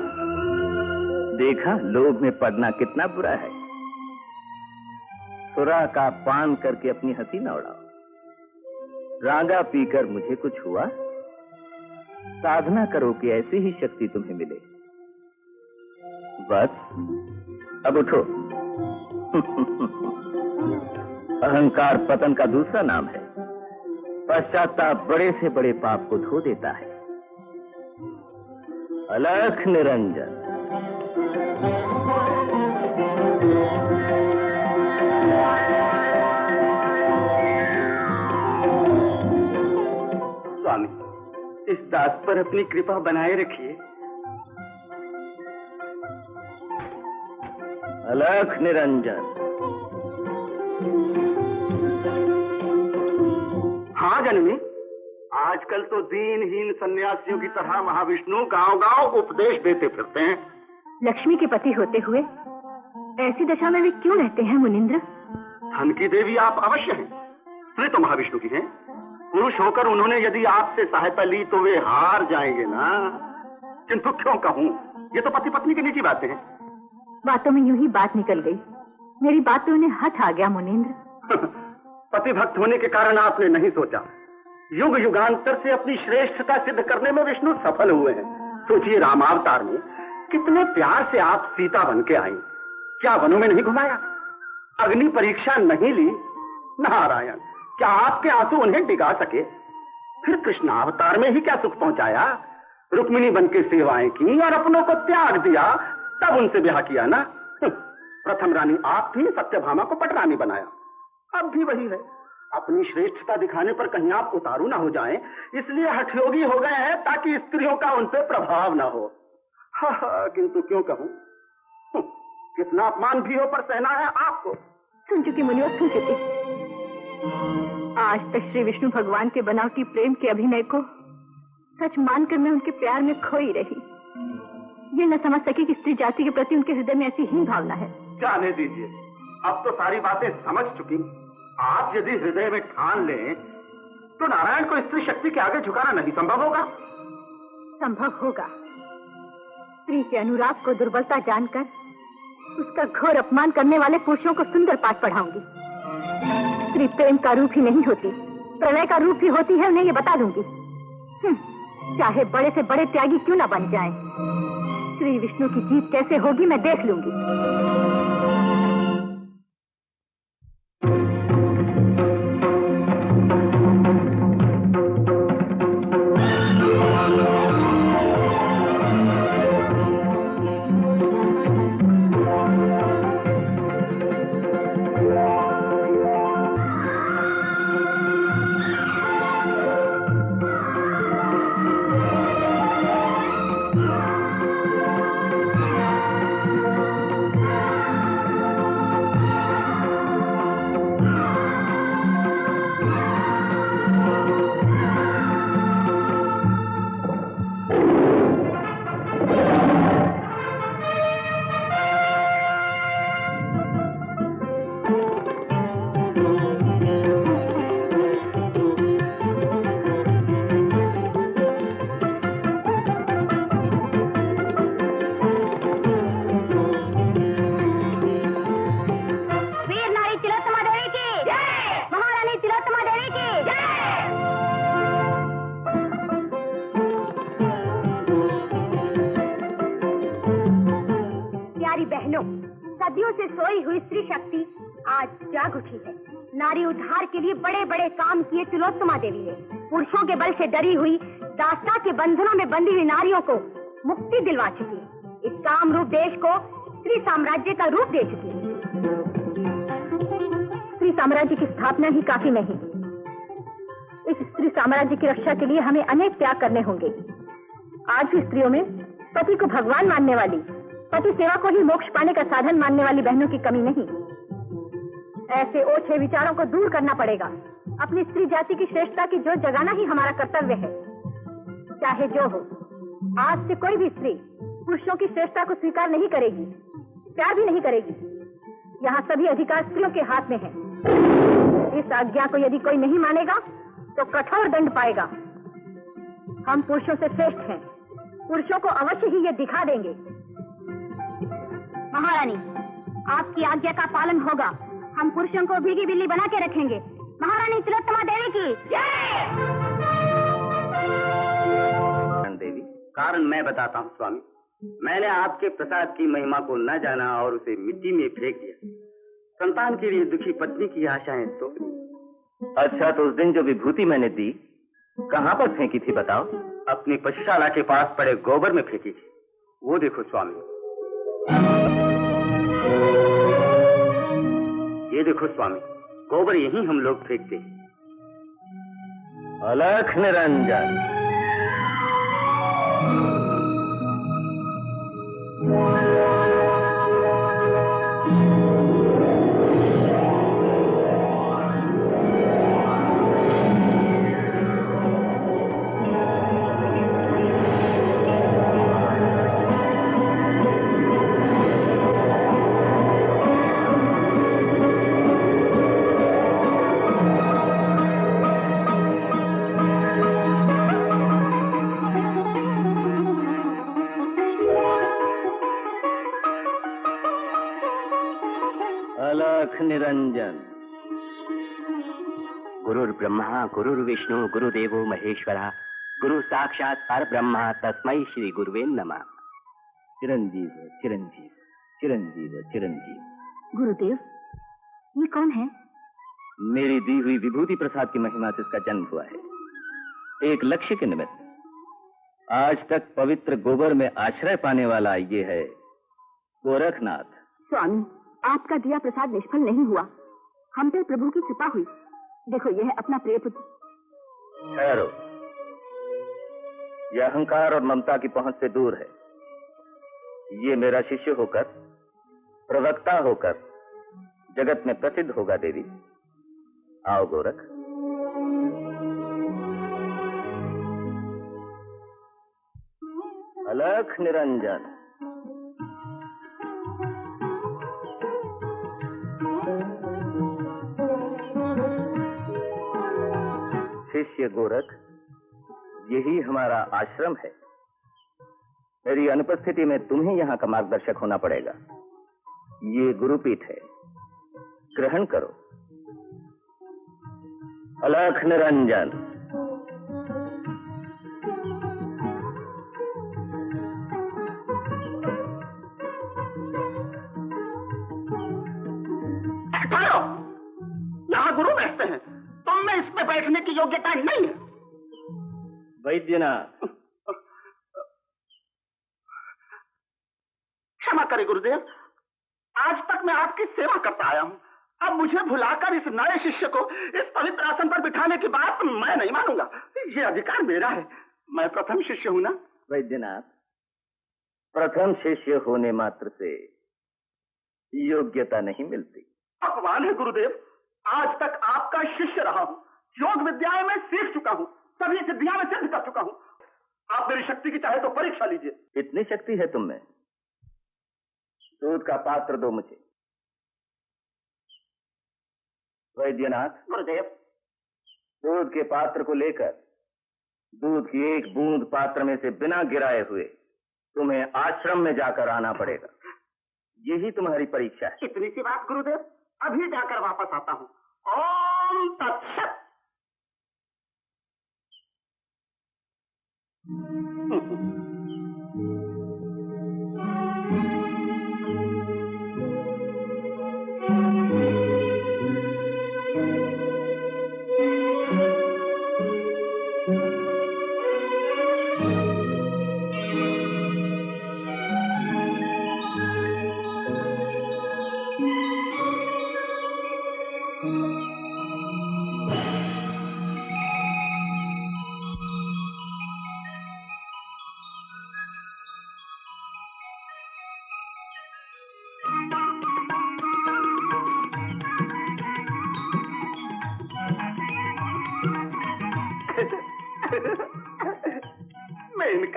देखा लोभ में पड़ना कितना बुरा है। सुरा का पान करके अपनी हंसी न उड़ाओ। रांगा पीकर मुझे कुछ हुआ? साधना करो कि ऐसी ही शक्ति तुम्हें मिले। बस अब उठो। अहंकार पतन का दूसरा नाम है। पश्चाताप बड़े से बड़े पाप को धो देता है। अलख निरंजन। स्वामी, इस दास पर अपनी कृपा बनाए रखिए। अलख निरंजन। हाँ जननी, आजकल तो दीनहीन सन्यासियों की तरह महाविष्णु गांव-गांव उपदेश देते फिरते हैं। लक्ष्मी के पति होते हुए ऐसी दशा में वे क्यों रहते हैं मुनिंद्र? धन की देवी आप अवश्य हैं, स्त्री तो महाविष्णु की हैं। पुरुष होकर उन्होंने यदि आपसे सहायता ली तो वे हार जाएंगे ना। किंतु क्यों कहूं, ये तो पति पत्नी की निजी बातें हैं। बातों में यूं ही बात निकल गई, मेरी बात तो उन्हें हठ आ गया मुनिंद्र। पति भक्त होने के कारण आपने नहीं सोचा, युग युगांतर से अपनी श्रेष्ठता सिद्ध करने में विष्णु सफल हुए हैं। सोचिए, रामावतार में कितने प्यार से आप सीता बन के आई, क्या वनों में नहीं घुमाया? अग्नि परीक्षा नहीं ली? नारायण, क्या आपके आंसू उन्हें डिगा सके? फिर कृष्णावतार में ही क्या सुख पहुंचाया? रुक्मिणी बन के सेवाएं की और अपनों को त्याग दिया, तब उनसे ब्याह किया ना। प्रथम रानी आप थी, सत्यभामा को पटरानी बनाया। अब भी वही है, अपनी श्रेष्ठता दिखाने पर कहीं आप उतारू ना हो जाएं, इसलिए हठयोगी हो गए हैं ताकि स्त्रियों का उनसे प्रभाव ना हो। किंतु क्यों कहूं, कितना अपमान भी हो पर सहना है आपको। सुन चुकी मुनिवर, सुन चुकी। आज तक श्री विष्णु भगवान के बनावटी प्रेम के अभिनय को सच मानकर मैं उनके प्यार में खोई रही। ये न समझ सकी कि स्त्री जाति के प्रति उनके हृदय में ऐसी हीन भावना है। जाने दीजिए, अब तो सारी बातें समझ चुकी। आप यदि हृदय में ठान लें तो नारायण को स्त्री शक्ति के आगे झुकाना नहीं संभव होगा। संभव होगा। स्त्री के अनुराग को दुर्बलता जानकर उसका घोर अपमान करने वाले पुरुषों को सुंदर पाठ पढ़ाऊंगी। स्त्री प्रेम का रूप ही नहीं होती, प्रलय का रूप ही होती है, उन्हें ये बता दूंगी। चाहे बड़े से बड़े त्यागी क्यों ना बन जाएं, श्री विष्णु की जीत कैसे होगी मैं देख लूंगी। नारी उद्धार के लिए बड़े बड़े काम किए तिलोत्तमा देवी ने पुरुषों के बल से डरी हुई दासता के बंधनों में बंधी हुई नारियों को मुक्ति दिलवा चुकी है। इस काम रूप देश को स्त्री साम्राज्य का रूप दे चुकी है। स्त्री साम्राज्य की स्थापना ही काफी नहीं, इस स्त्री साम्राज्य की रक्षा के लिए हमें अनेक त्याग करने होंगे। आज भी स्त्रियों में पति को भगवान मानने वाली, पति सेवा को ही मोक्ष पाने का साधन मानने वाली बहनों की कमी नहीं। ऐसे ओछे विचारों को दूर करना पड़ेगा। अपनी स्त्री जाति की श्रेष्ठता की जोत जगाना ही हमारा कर्तव्य है। चाहे जो हो, आज से कोई भी स्त्री पुरुषों की श्रेष्ठता को स्वीकार नहीं करेगी, प्यार भी नहीं करेगी। यहाँ सभी अधिकार स्त्रियों के हाथ में है। इस आज्ञा को यदि कोई नहीं मानेगा तो कठोर दंड पाएगा। हम पुरुषों से श्रेष्ठ हैं, पुरुषों को अवश्य ही ये दिखा देंगे। महारानी, आपकी आज्ञा का पालन होगा। हम पुरुषों को भीगी बिल्ली बना के रखेंगे। महारानी तिलोत्तमा देवी की जय। देवी, कारण मैं बताता हूँ स्वामी। मैंने आपके प्रसाद की महिमा को न जाना और उसे मिट्टी में फेंक दिया। संतान के लिए दुखी पत्नी की आशाएं तो। अच्छा, तो उस दिन जो विभूति मैंने दी कहाँ पर फेंकी थी बताओ? अपनी पशुशाला के पास पड़े गोबर में फेंकी थी। वो देखो स्वामी, ये देखो स्वामी, गोबर यहीं हम लोग फेंकते हैं। अलख निरंजन, निरंजन। गुरुर्ब्रह्मा गुरुर्विष्णु गुरुदेवो महेश्वरा गुरु साक्षात परब्रह्म तस्मै श्री गुरुवे नमः। चिरंजीव चिरंजीव चिरंजीव चिरंजीव। गुरुदेव, ये कौन है? मेरी दी हुई विभूति प्रसाद की महिमा से इसका जन्म हुआ है। एक लक्ष्य के निमित्त आज तक पवित्र गोबर में आश्रय पाने वाला ये है गोरखनाथ। स्वामी, आपका दिया प्रसाद निष्फल नहीं हुआ। हम पर प्रभु की कृपा हुई। देखो, यह है अपना प्रिय पुत्र। ठहरो, यह अहंकार और ममता की पहुंच से दूर है। ये मेरा शिष्य होकर, प्रवक्ता होकर जगत में प्रसिद्ध होगा। देवी, आओ गोरख। अलख निरंजन। शिष्य गोरख, यही हमारा आश्रम है। मेरी अनुपस्थिति में तुम्हें यहाँ का मार्गदर्शक होना पड़ेगा। ये गुरुपीठ है, ग्रहण करो। अलख निरंजन। यहाँ गुरु बैठते हैं, तुम में इसमें बैठने की योग्यता नहीं है। वैद्यनाथ, क्षमा करें गुरुदेव, आज तक मैं आपकी सेवा करता आया हूँ। अब मुझे भुलाकर इस नए शिष्य को इस पवित्र आसन पर बिठाने की बात मैं नहीं मानूंगा। ये अधिकार मेरा है। मैं प्रथम शिष्य हूं ना। वैद्यनाथ, प्रथम शिष्य होने मात्र से योग्यता नहीं मिलती। अपमान है गुरुदेव। आज तक आपका शिष्य रहा हूँ, योग विद्याएं में सीख चुका हूँ, सभी सिद्धियां में सिद्ध कर चुका हूँ। आप मेरी शक्ति की चाहे तो परीक्षा लीजिए। इतनी शक्ति है तुम में? दूध का पात्र दो मुझे। वैद्यनाथ, गुरुदेव, दूध के पात्र को लेकर दूध की एक बूंद पात्र में से बिना गिराए हुए तुम्हें आश्रम में जाकर आना पड़ेगा। यही तुम्हारी परीक्षा है। इतनी सी बात गुरुदेव, अभी जाकर वापस आता हूँ। ओम तत्सत।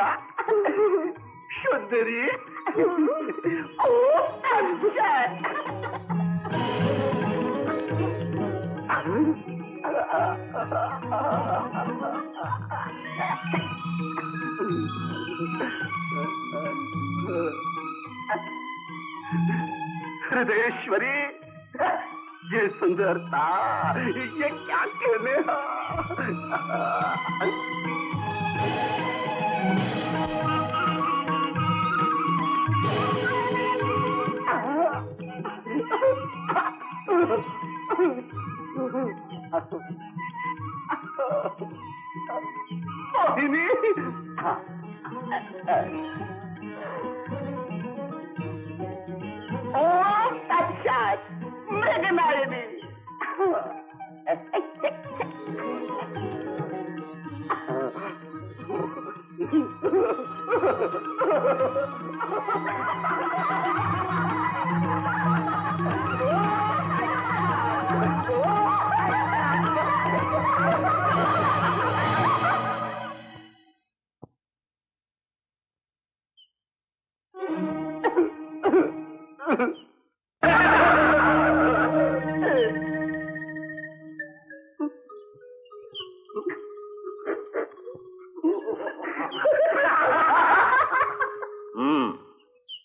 का। सुंदरी ओ हृदयेश्वरी, ये सुंदरता, ये क्या कहने। मोहिनी, ओ साक्षात मेघनायिनी।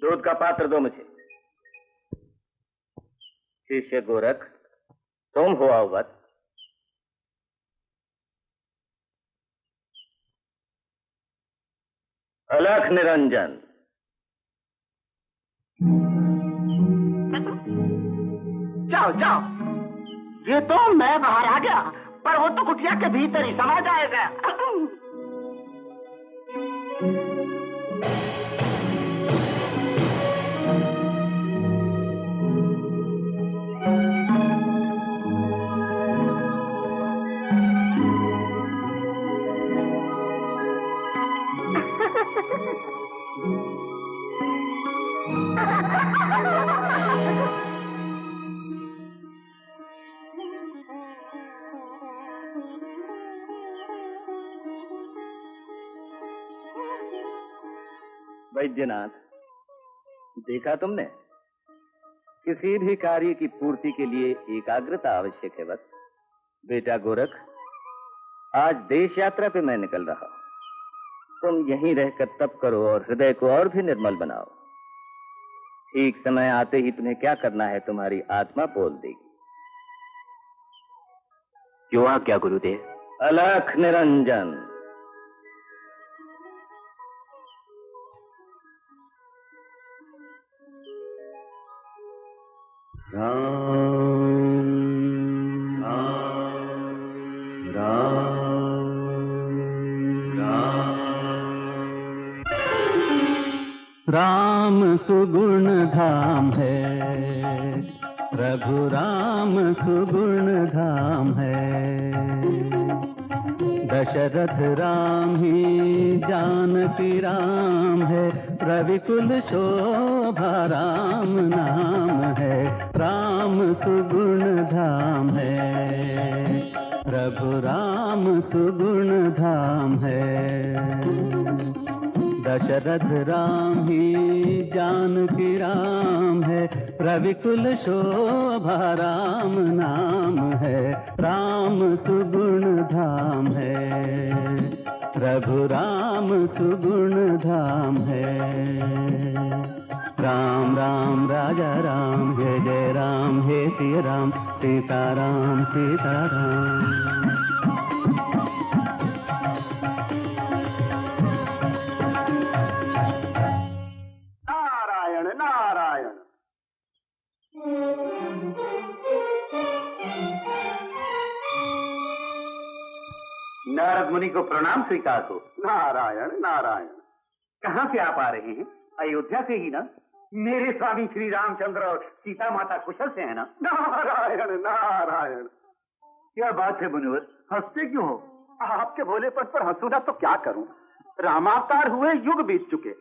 दूध का पात्र दो मुझे। शिष्य गोरख, तुम हो अवगत? अलख निरंजन, जाओ जाओ। ये तो मैं बाहर आ गया, पर वो तो कुटिया के भीतर ही समा जाएगा। वैद्यनाथ, देखा तुमने, किसी भी कार्य की पूर्ति के लिए एकाग्रता आवश्यक है। बस बेटा गोरख, आज देश यात्रा पे मैं निकल रहा हूं। तुम यहीं रहकर तप करो और हृदय को और भी निर्मल बनाओ। ठीक समय आते ही तुम्हें क्या करना है तुम्हारी आत्मा बोल देगी। क्यों आज्ञा गुरुदेव? अलख निरंजन। राम सुगुण धाम है, प्रभु राम सुगुण धाम है। दशरथ राम ही जानकी राम है, रविकुल शोभा राम नाम है। राम सुगुण धाम है, प्रभु राम सुगुण धाम है। दशरथ राम ही जानकी राम है, रविकुल शोभा राम नाम है। राम सुगुण धाम है, प्रभु राम सुगुण धाम है। राम राम राजा राम, जय जय राम, हे सिया राम, सीताराम सीताराम। नारायण। नारद मुनि को प्रणाम स्वीकार हो। नारायण नारायण। कहाँ से आप आ रहे हैं? अयोध्या से ही ना? मेरे स्वामी श्री रामचंद्र और सीता माता कुशल से है ना? नारायण नारायण। क्या बात है मुनिवर, हंसते क्यों हो? आपके भोलेपन पर हंसू ना तो क्या करूं? रामावतार हुए युग बीत चुके,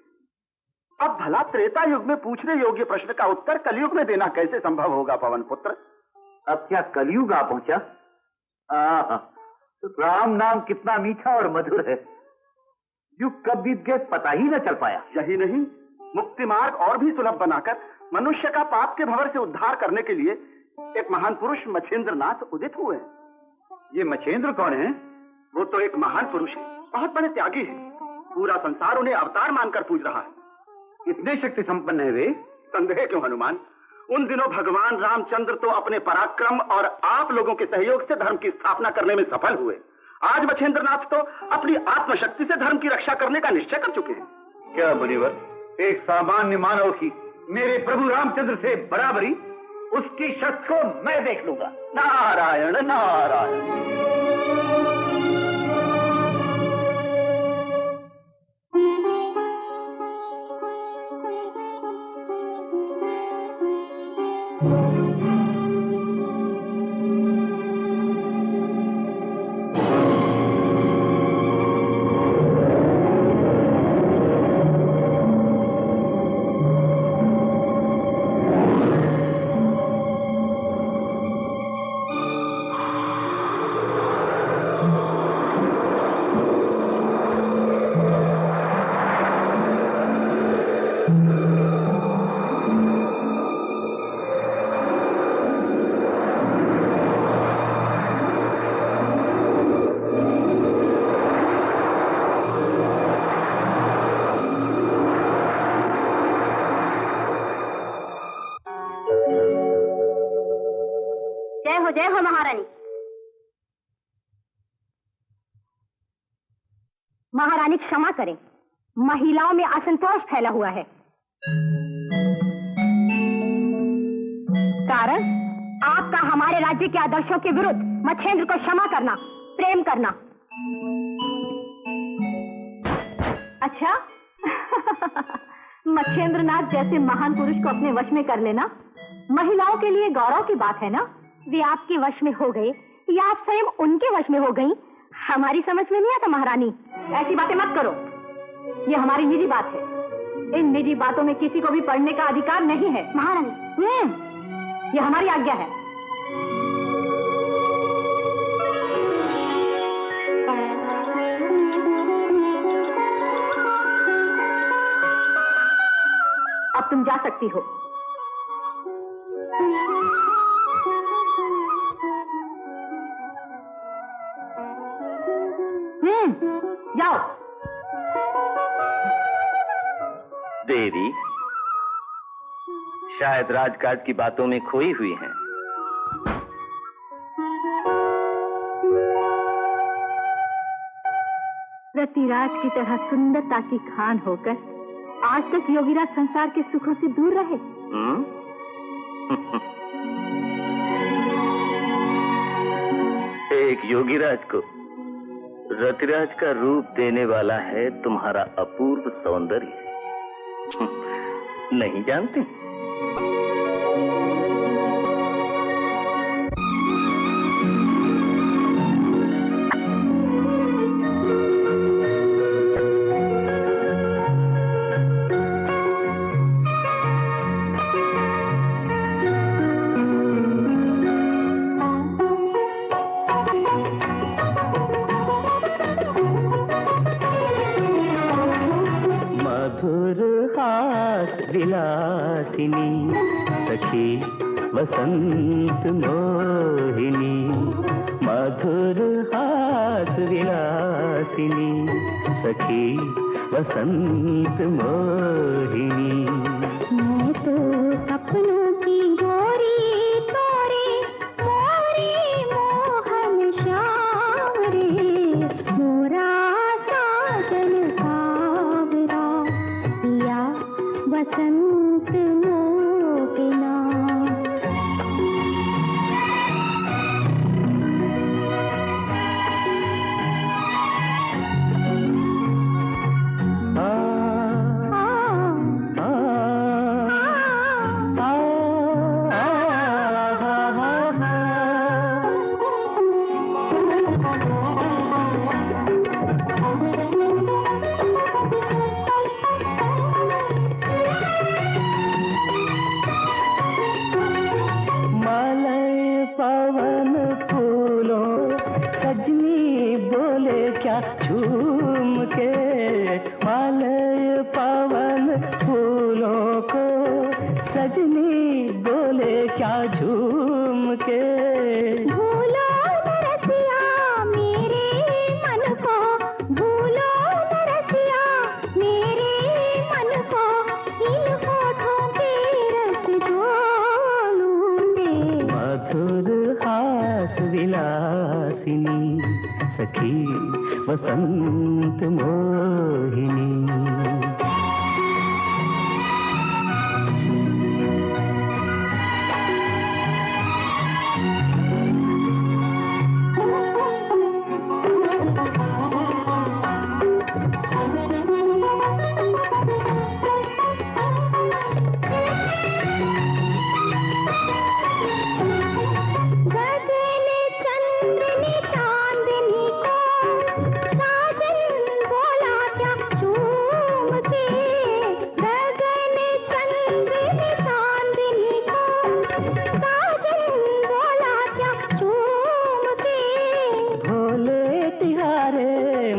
अब भला त्रेता युग में पूछने योग्य प्रश्न का उत्तर कलयुग में देना कैसे संभव होगा पवन पुत्र? अब क्या कलयुग आ पहुंचा? राम नाम कितना मीठा और मधुर है। युग कब बीत गए पता ही न चल पाया। यही नहीं, मुक्ति मार्ग और भी सुलभ बनाकर मनुष्य का पाप के भंवर से उद्धार करने के लिए एक महान पुरुष मच्छेंद्र नाथ उदित हुए। ये मच्छेंद्र कौन है? वो तो एक महान पुरुष है, बहुत बड़े त्यागी है। पूरा संसार उन्हें अवतार मानकर पूज रहा है। इतने शक्ति संपन्न है वे? संदेह क्यों हनुमान, उन दिनों भगवान रामचंद्र तो अपने पराक्रम और आप लोगों के सहयोग से धर्म की स्थापना करने में सफल हुए। आज मच्छेंद्र नाथ तो अपनी आत्मशक्ति से धर्म की रक्षा करने का निश्चय कर चुके हैं। क्या मुनिवर, एक सामान्य मानव की मेरे प्रभु रामचंद्र से बराबरी? उसकी शक्ति को मैं देख लूंगा। नारायण नारायण। जय हो महारानी। महारानी क्षमा करें, महिलाओं में असंतोष फैला हुआ है। कारण आपका हमारे राज्य के आदर्शों के विरुद्ध मच्छेंद्र को क्षमा करना, प्रेम करना। अच्छा मच्छेंद्र नाथ जैसे महान पुरुष को अपने वश में कर लेना महिलाओं के लिए गौरव की बात है ना? वे आपके वश में हो गए या आप स्वयं उनके वश में हो गई, हमारी समझ में नहीं आता महारानी। ऐसी बातें मत करो, ये हमारी निजी बात है। इन निजी बातों में किसी को भी पढ़ने का अधिकार नहीं है महारानी। ये हमारी आज्ञा है। अब तुम जा सकती हो। जाओ। देवी शायद राजकाज की बातों में खोई हुई हैं। रतिराज की तरह सुंदरता की खान होकर आज तक योगीराज संसार के सुखों से दूर रहे। एक योगीराज को रतिराज का रूप देने वाला है तुम्हारा अपूर्व सौंदर्य। नहीं जानते? विलासिनी सखी वसंत मोहिनी, मधुर हास विलासिनी सखी वसंत मोहिनी। मैं तो सपनों की गोरी तोरे मोरी मोहन श्याम रे, मोरा साजन सावरा पिया बसंत मोहिना। बोले क्या झूम के। भूलो न रसिया मेरे मन को, भूलो न रसिया मेरे मन को, इन होठों के रस जो लूटे। मधुर हास विलासिनी सखी वसंत मोहिनी।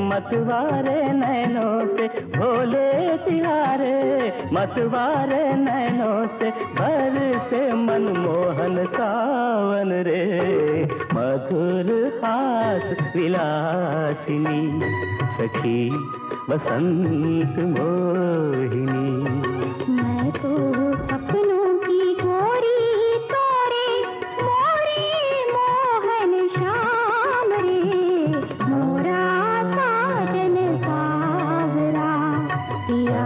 मतवारे नैनों से, भोले तिहारे मतवारे नैनों से, भर से मनमोहन सावन रे। मधुर हास विलासिनी सखी वसंत मोहिनी। मैं तो सपनों की गोरी तोरे, मोरे मोहन श्याम रे। मोरा साजन सावरा पिया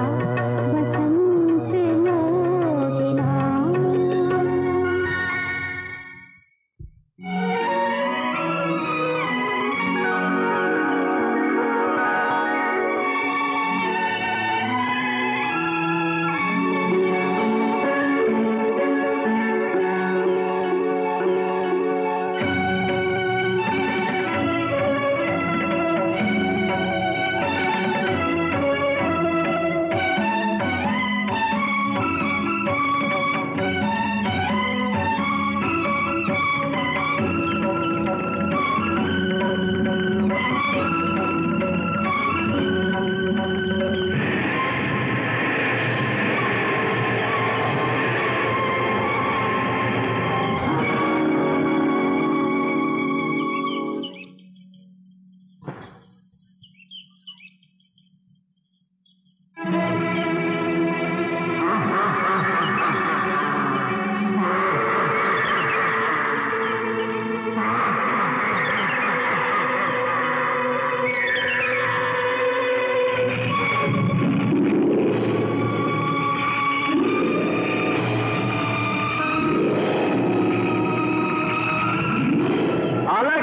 बसंत मोहिना।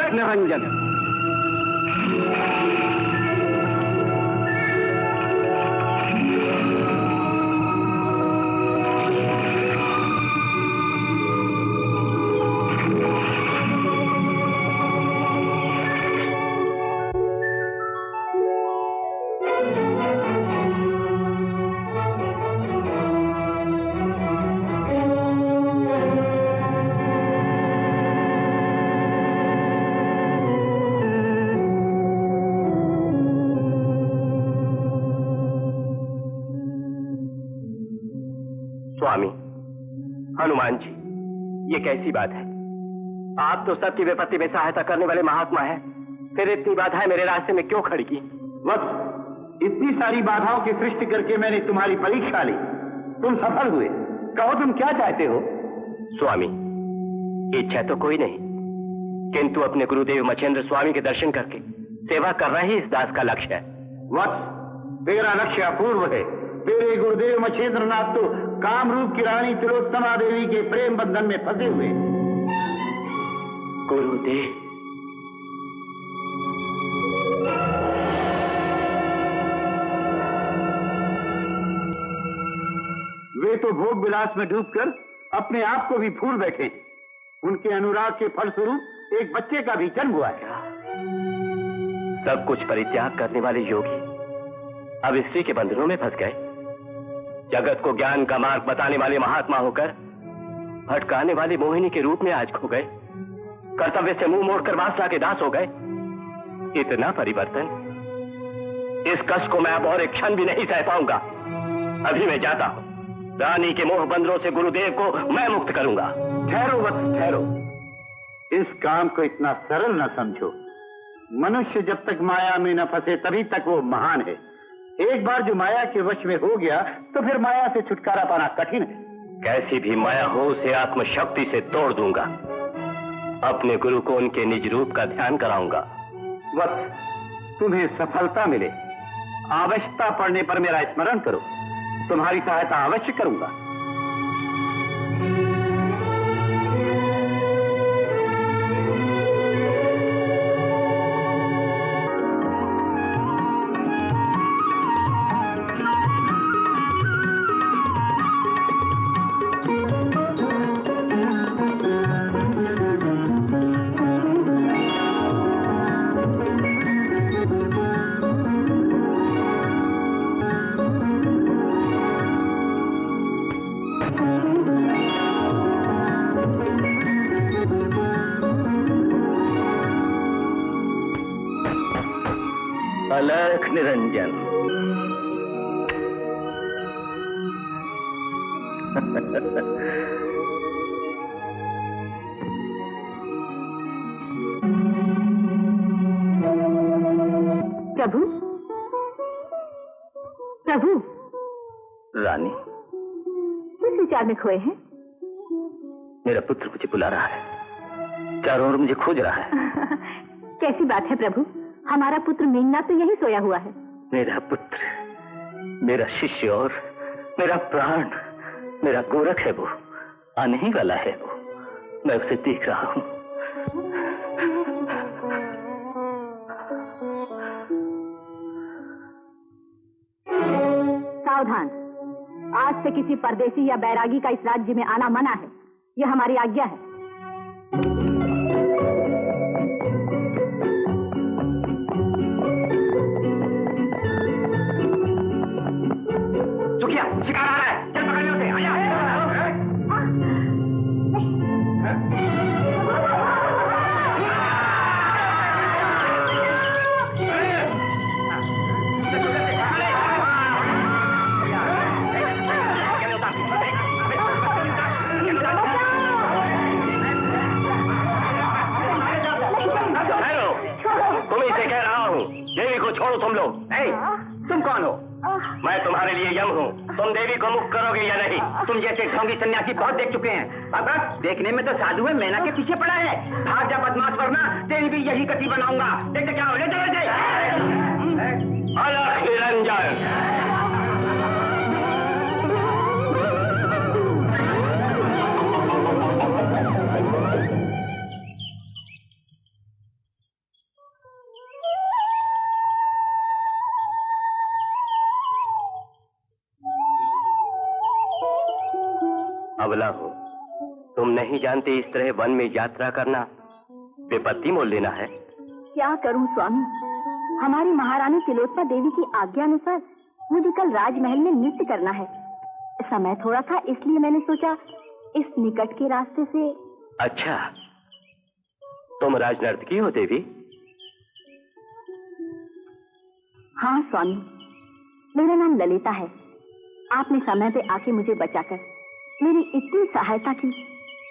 निरंजन स्वामी, हनुमान जी, ये कैसी बात है? आप तो सबकी विपत्ति में सहायता करने वाले महात्मा हैं, फिर इतनी बाधाएं मेरे रास्ते में क्यों खड़ी की? वत्स, इतनी सारी बाधाओं की सृष्टि करके मैंने तुम्हारी परीक्षा ली, तुम सफल हुए। कहो तुम क्या चाहते हो? स्वामी, इच्छा तो कोई नहीं, किंतु अपने गुरुदेव मछेंद्र स्वामी के दर्शन करके सेवा करना ही इस दास का लक्ष्य है। वत्स, तेरा लक्ष्य अपूर्व है। तेरे गुरुदेव मछेंद्र नाथ तो कामरूप की रानी तिलोत्तमा देवी के प्रेम बंधन में फंसे हुए। गुरुदेव, वे तो भोग विलास में डूबकर अपने आप को भी भूल बैठे। उनके अनुराग के फलस्वरूप एक बच्चे का भी जन्म हुआ है। सब कुछ परित्याग करने वाले योगी अब स्त्री के बंधनों में फंस गए। जगत को ज्ञान का मार्ग बताने वाले महात्मा होकर भटकाने वाली मोहिनी के रूप में आज खो गए। कर्तव्य से मुंह मोड़कर वासना के दास हो गए। इतना परिवर्तन, इस कष्ट को मैं अब और एक क्षण भी नहीं सह पाऊंगा। अभी मैं जाता हूं। रानी के मोह बंदरों से गुरुदेव को मैं मुक्त करूंगा। ठहरो वत्स, ठहरो। इस काम को इतना सरल न समझो। मनुष्य जब तक माया में न फंसे तभी तक वो महान है। एक बार जो माया के वश में हो गया तो फिर माया से छुटकारा पाना कठिन है। कैसी भी माया हो उसे आत्मशक्ति से तोड़ दूंगा। अपने गुरु को उनके निज रूप का ध्यान कराऊंगा। वत्स, तुम्हें सफलता मिले। आवश्यकता पड़ने पर मेरा स्मरण करो, तुम्हारी सहायता अवश्य करूंगा। अलख निरंजन। प्रभु, प्रभु। रानी, किस विचार में खोए हैं? मेरा पुत्र मुझे बुला रहा है, चारों ओर मुझे खोज रहा है। कैसी बात है प्रभु? हमारा पुत्र मेघनाथ तो यही सोया हुआ है। मेरा पुत्र, मेरा शिष्य और मेरा प्राण, मेरा गोरख है, वो आने ही वाला है। वो मैं उसे देख रहा हूं। सावधान, आज से किसी परदेसी या बैरागी का इस राज्य में आना मना है। यह हमारी आज्ञा है। शिकार आ रहा है, चल पकड़ लो उसे। तुम इसे कह रहा हूँ, देवी को छोड़ो तुम लोग। तुम कौन हो? मैं तुम्हारे लिए यम हूँ। तुम देवी को मुक्त करोगे या नहीं? तुम जैसे ढोंगी सन्यासी बहुत देख चुके हैं। अगर देखने में तो साधु है, मैना के पीछे पड़ा है। भाग जा बदमाश, वरना तेरी भी यही गति बनाऊंगा। देखते क्या हो, ले चले। अलख निरंजन। अबला हो, तुम नहीं जानते इस तरह वन में यात्रा करना विपत्ति मोल लेना है। क्या करूं स्वामी, हमारी महारानी तिलोत्तमा देवी की आज्ञा अनुसार मुझे कल राजमहल में नृत्य करना है। समय थोड़ा था, इसलिए मैंने सोचा इस निकट के रास्ते से। अच्छा, तुम राजनर्तकी हो देवी? हाँ स्वामी, मेरा नाम ललिता है। आपने समय पे आके मुझे बचाकर मेरी इतनी सहायता की,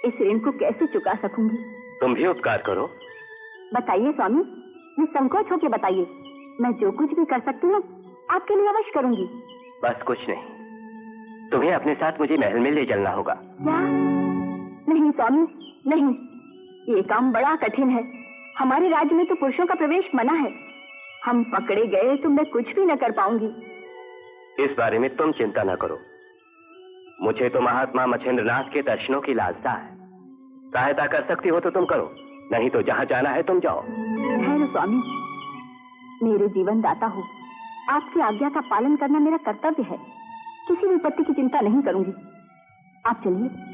इस ऋण को कैसे चुका सकूंगी? तुम भी उपकार करो। बताइए स्वामी, निसंकोच होके बताइए। मैं जो कुछ भी कर सकती हूँ आपके लिए अवश्य करूंगी। बस कुछ नहीं, तुम्हें अपने साथ मुझे महल में ले चलना होगा। क्या? नहीं स्वामी, नहीं, ये काम बड़ा कठिन है। हमारे राज्य में तो पुरुषों का प्रवेश मना है। हम पकड़े गए तो मैं कुछ भी न कर पाऊंगी। इस बारे में तुम चिंता न करो। मुझे तो महात्मा मच्छिंद्रनाथ के दर्शनों की लालसा है। सहायता कर सकती हो तो तुम करो, नहीं तो जहाँ जाना है तुम जाओ। है स्वामी, मेरे जीवन दाता हो, आपकी आज्ञा का पालन करना मेरा कर्तव्य है। किसी विपत्ति की चिंता नहीं करूंगी। आप चलिए।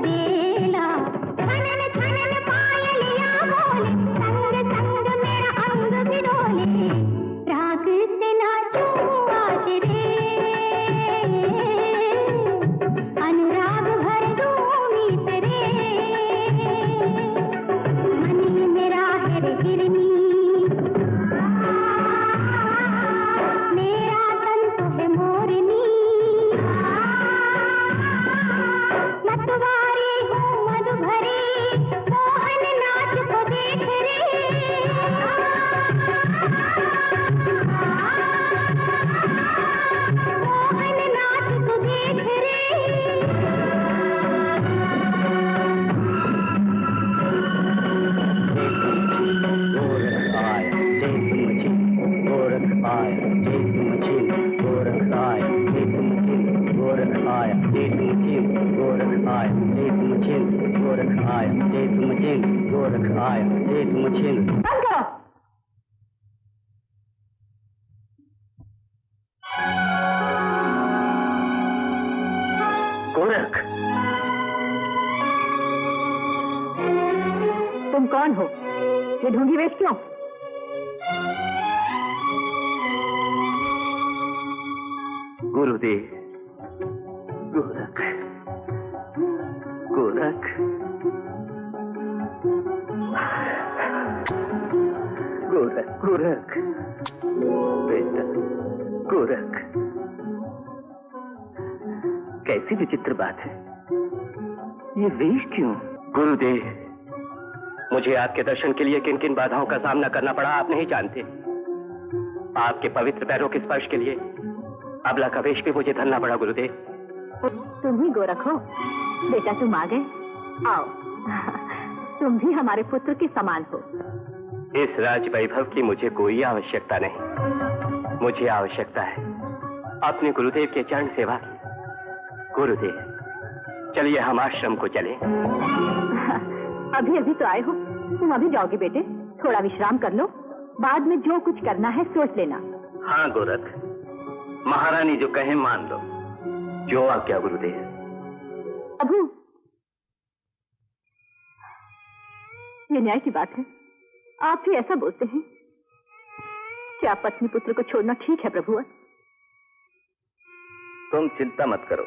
बेला छनन छनन पायलिया बोले संग संग मेरा अंग भिडोले राग से नाचूं आज रे अनुराग भर दूं मीत रे मन ये मेरा है रे हिरनी मेरा तन तो है मोरनी मतवारी हूँ मधु भरी मोहन नाच को देख रे मोहन नाच को देख रे गोरख आया जय तुम मचीन गोरख आया जय तुम मचीन गोरख आया जय तुम मचीन गोरख आया जय तुम मचीन गोरख आया जय तुम मचीन गोरख आया जय तुम मचीन गोरख तुम कौन हो? ये ढूंढी वेश क्यों? गुरुदेव गोरख गोरख गोरख गोरख बेटा गोरख कैसी विचित्र बात है ये वेश क्यों? गुरुदेव, मुझे आपके दर्शन के लिए किन किन बाधाओं का सामना करना पड़ा आप नहीं जानते। आपके पवित्र पैरों के स्पर्श के लिए अबला का वेश भी मुझे धरना पड़ा। गुरुदेव, तुम ही गोरख हो? बेटा तुम आ गए, आओ। तुम भी हमारे पुत्र के समान हो। इस राज वैभव की मुझे कोई आवश्यकता नहीं। मुझे आवश्यकता है अपने गुरुदेव के चरण सेवा की। गुरुदेव, चलिए हम आश्रम को चलें। अभी अभी तो आए हो, तुम अभी जाओगे बेटे? थोड़ा विश्राम कर लो, बाद में जो कुछ करना है सोच लेना। हाँ गोरख, महारानी जो कहे मान लो। जो आज्ञा गुरुदेव। अबू, ये न्याय की बात है, आप भी ऐसा बोलते हैं? क्या पत्नी पुत्र को छोड़ना ठीक है प्रभु? तुम चिंता मत करो।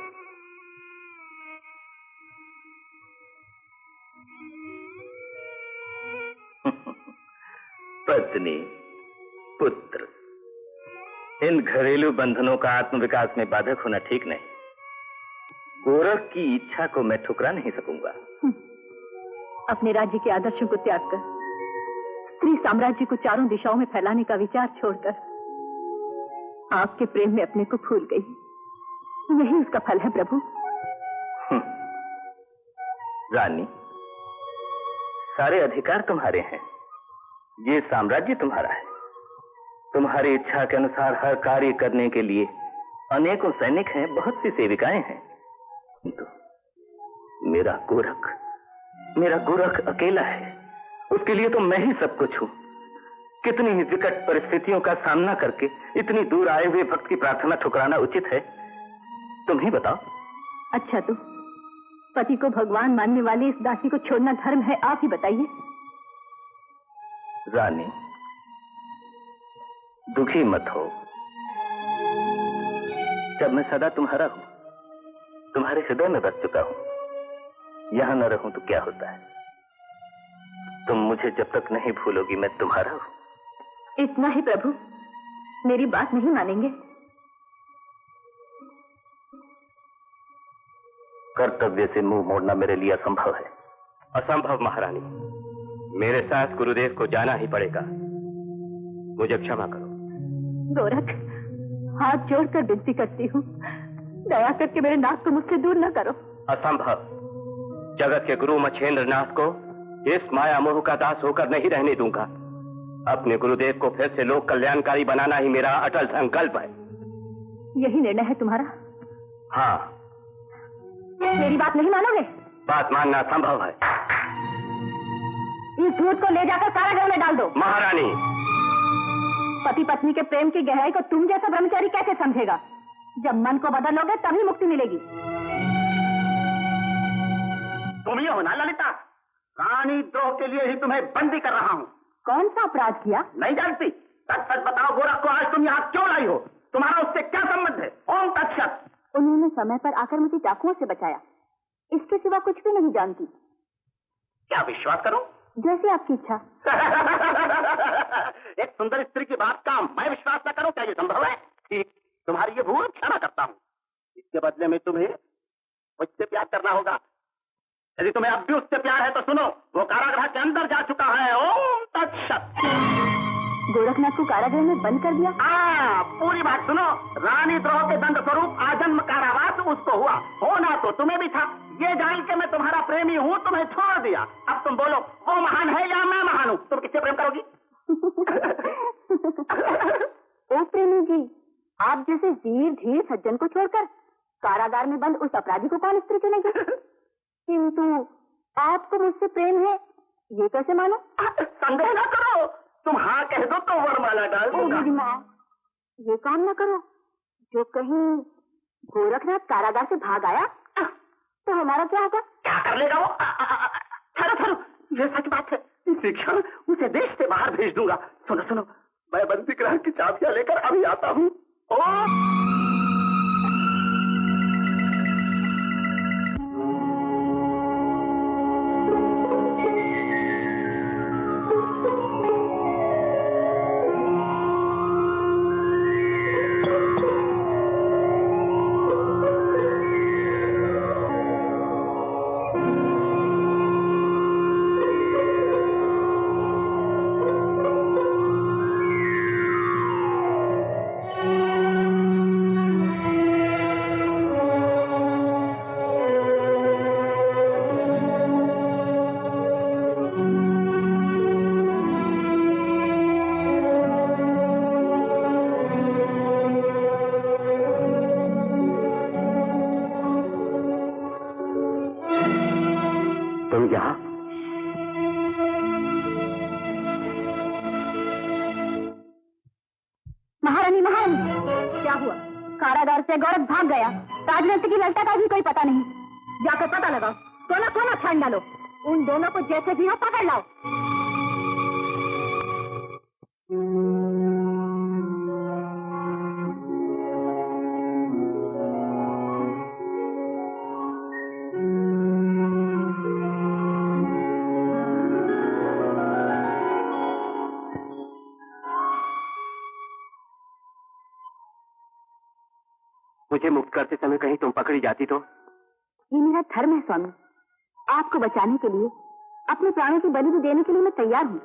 पत्नी पुत्र इन घरेलू बंधनों का आत्मविकास में बाधक होना ठीक नहीं। गोरख की इच्छा को मैं ठुकरा नहीं सकूंगा। अपने राज्य के आदर्शों को त्याग कर स्त्री साम्राज्य को चारों दिशाओं में फैलाने का विचार छोड़कर आपके प्रेम में अपने को भूल गई, यही उसका फल है प्रभु। रानी, सारे अधिकार तुम्हारे हैं, ये साम्राज्य तुम्हारा है। तुम्हारी इच्छा के अनुसार हर कार्य करने के लिए अनेकों सैनिक हैं, बहुत सी सेविकाएं हैं। तो मेरा गोरख अकेला है, उसके लिए तो मैं ही सब कुछ हूं। कितनी ही विकट परिस्थितियों का सामना करके इतनी दूर आए हुए भक्त की प्रार्थना ठुकराना उचित है? तुम ही बताओ। अच्छा, तो पति को भगवान मानने वाली इस दासी को छोड़ना धर्म है? आप ही बताइए। रानी, दुखी मत हो। जब मैं सदा तुम्हारा हूं, तुम्हारे हृदय में बस चुका हूं, यहां न रहूं तो क्या होता है? तुम मुझे जब तक नहीं भूलोगी मैं तुम्हारा हूं। इतना ही प्रभु, मेरी बात नहीं मानेंगे? कर्तव्य से मुंह मोड़ना मेरे लिए असंभव है। असंभव महारानी, मेरे साथ गुरुदेव को जाना ही पड़ेगा। मुझे क्षमा करो। गोरख, हाथ जोड़कर विनती करती हूँ, दया करके मेरे नाथ को मुझसे दूर न करो। असंभव। जगत के गुरु मच्छेंद्र नाथ को इस माया मोह का दास होकर नहीं रहने दूंगा। अपने गुरुदेव को फिर से लोक कल्याणकारी बनाना ही मेरा अटल संकल्प है। यही निर्णय है तुम्हारा? हाँ। मेरी बात नहीं मानोगे? बात मानना संभव है। इस झूठ को ले जाकर कारागृह में डाल दो। महारानी, पति पत्नी के प्रेम की गहराई को तुम जैसा ब्रह्मचारी कैसे समझेगा? जब मन को बदलोगे तभी मुक्ति मिलेगी। हो ना ललिता, रानी द्रोह के लिए ही तुम्हें बंदी कर रहा हूँ। कौन सा अपराध किया? नहीं जानती? सच सच बताओ गोरख को आज तुम यहाँ क्यों लाई हो? तुम्हारा उससे क्या संबंध है? ओम तत्सत। उन्होंने समय पर आकर मुझे चाकुओं से बचाया, इसके सिवा कुछ भी नहीं जानती। क्या विश्वास करूं? जैसे आपकी इच्छा। एक सुंदर स्त्री की बात का मैं विश्वास न करूं, क्या ये संभव है? ठीक, तुम्हारी ये भूल क्षमा करता हूं। इसके बदले में तुम्हें मुझसे प्यार करना होगा। यदि तुम्हें अब भी उससे प्यार है तो सुनो, वो कारागृह के अंदर जा चुका है। ओम तत्सत। गोरखनाथ को कारागृह में बंद कर दिया? पूरी बात सुनो। रानी द्रोह के दंड स्वरूप आजन्म कारावास उसको हुआ, होना तो तुम्हें भी था। ये जान के मैं तुम्हारा प्रेमी हूँ, तुम्हें छोड़ दिया। अब तुम बोलो, वो महान है या मैं महान हूँ? तुम किससे प्रेम करोगी? ओ प्रेमी जी, आप जैसे वीर धीर सज्जन को छोड़कर कारागार में बंद उस अपराधी को कौन स्त्री चुनेगी? किंतु आपको मुझसे प्रेम है, ये कैसे मानो? संदेह न करो, तुम हाँ कह दो तो वरमाला डाल दूंगा। ये काम न करो, जो कहीं गोरखनाथ कारागार से भाग आया तो हमारा क्या होगा? क्या कर लेगा वो? ठहरो, ये सच बात है। इसी क्षण उसे देश से बाहर भेज दूंगा। सुनो, मैं बंदी गृह की चाबियां लेकर अभी आता हूँ। कारागार से गौरव भाग गया, राजनीति की ललता का भी कोई पता नहीं। जाकर पता लगाओ, सोना छान डालो, उन दोनों को जैसे भी हो पकड़ लाओ। मुझे मुक्त करते समय कहीं तुम पकड़ी जाती तो? ये मेरा धर्म है स्वामी, आपको बचाने के लिए अपने प्राणों की बलि भी देने के लिए मैं तैयार हूँ।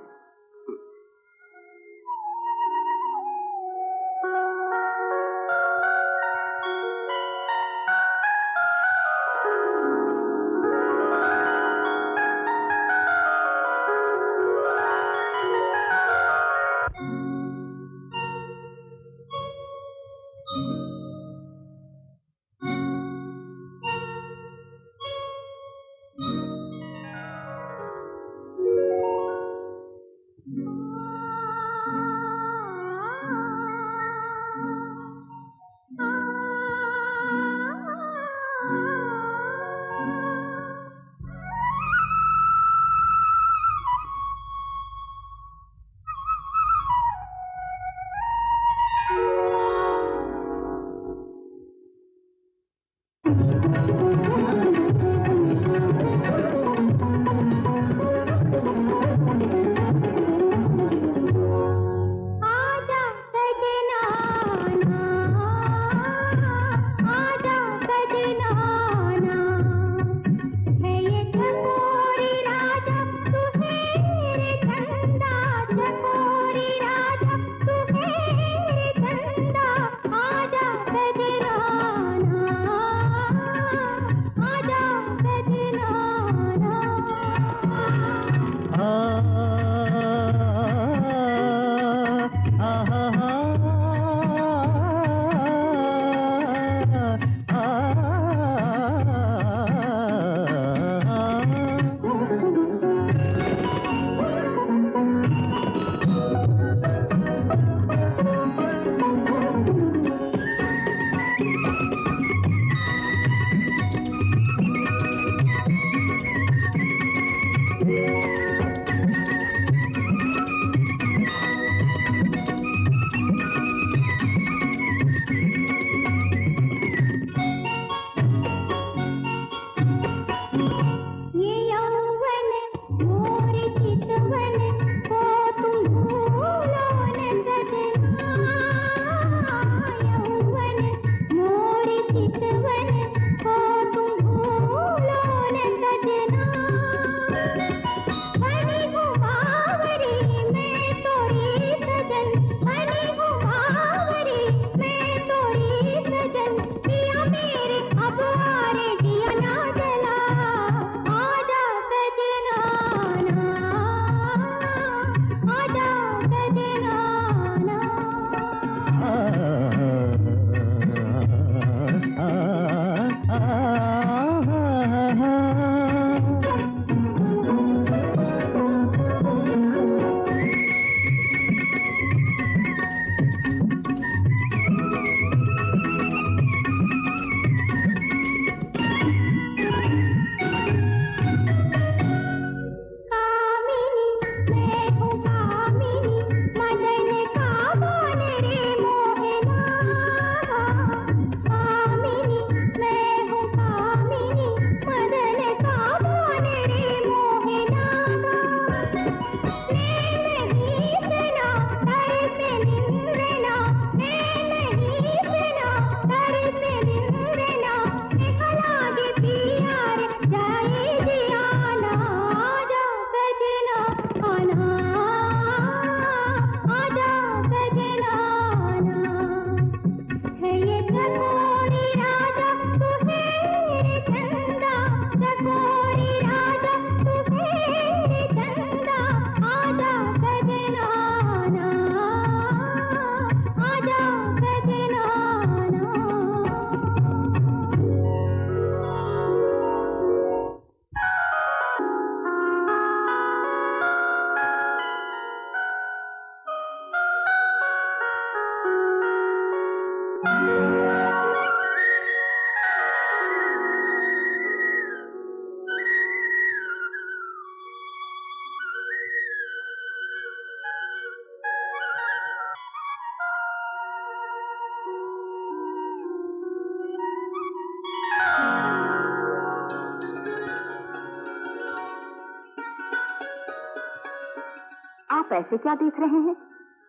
आप ऐसे क्या देख रहे हैं?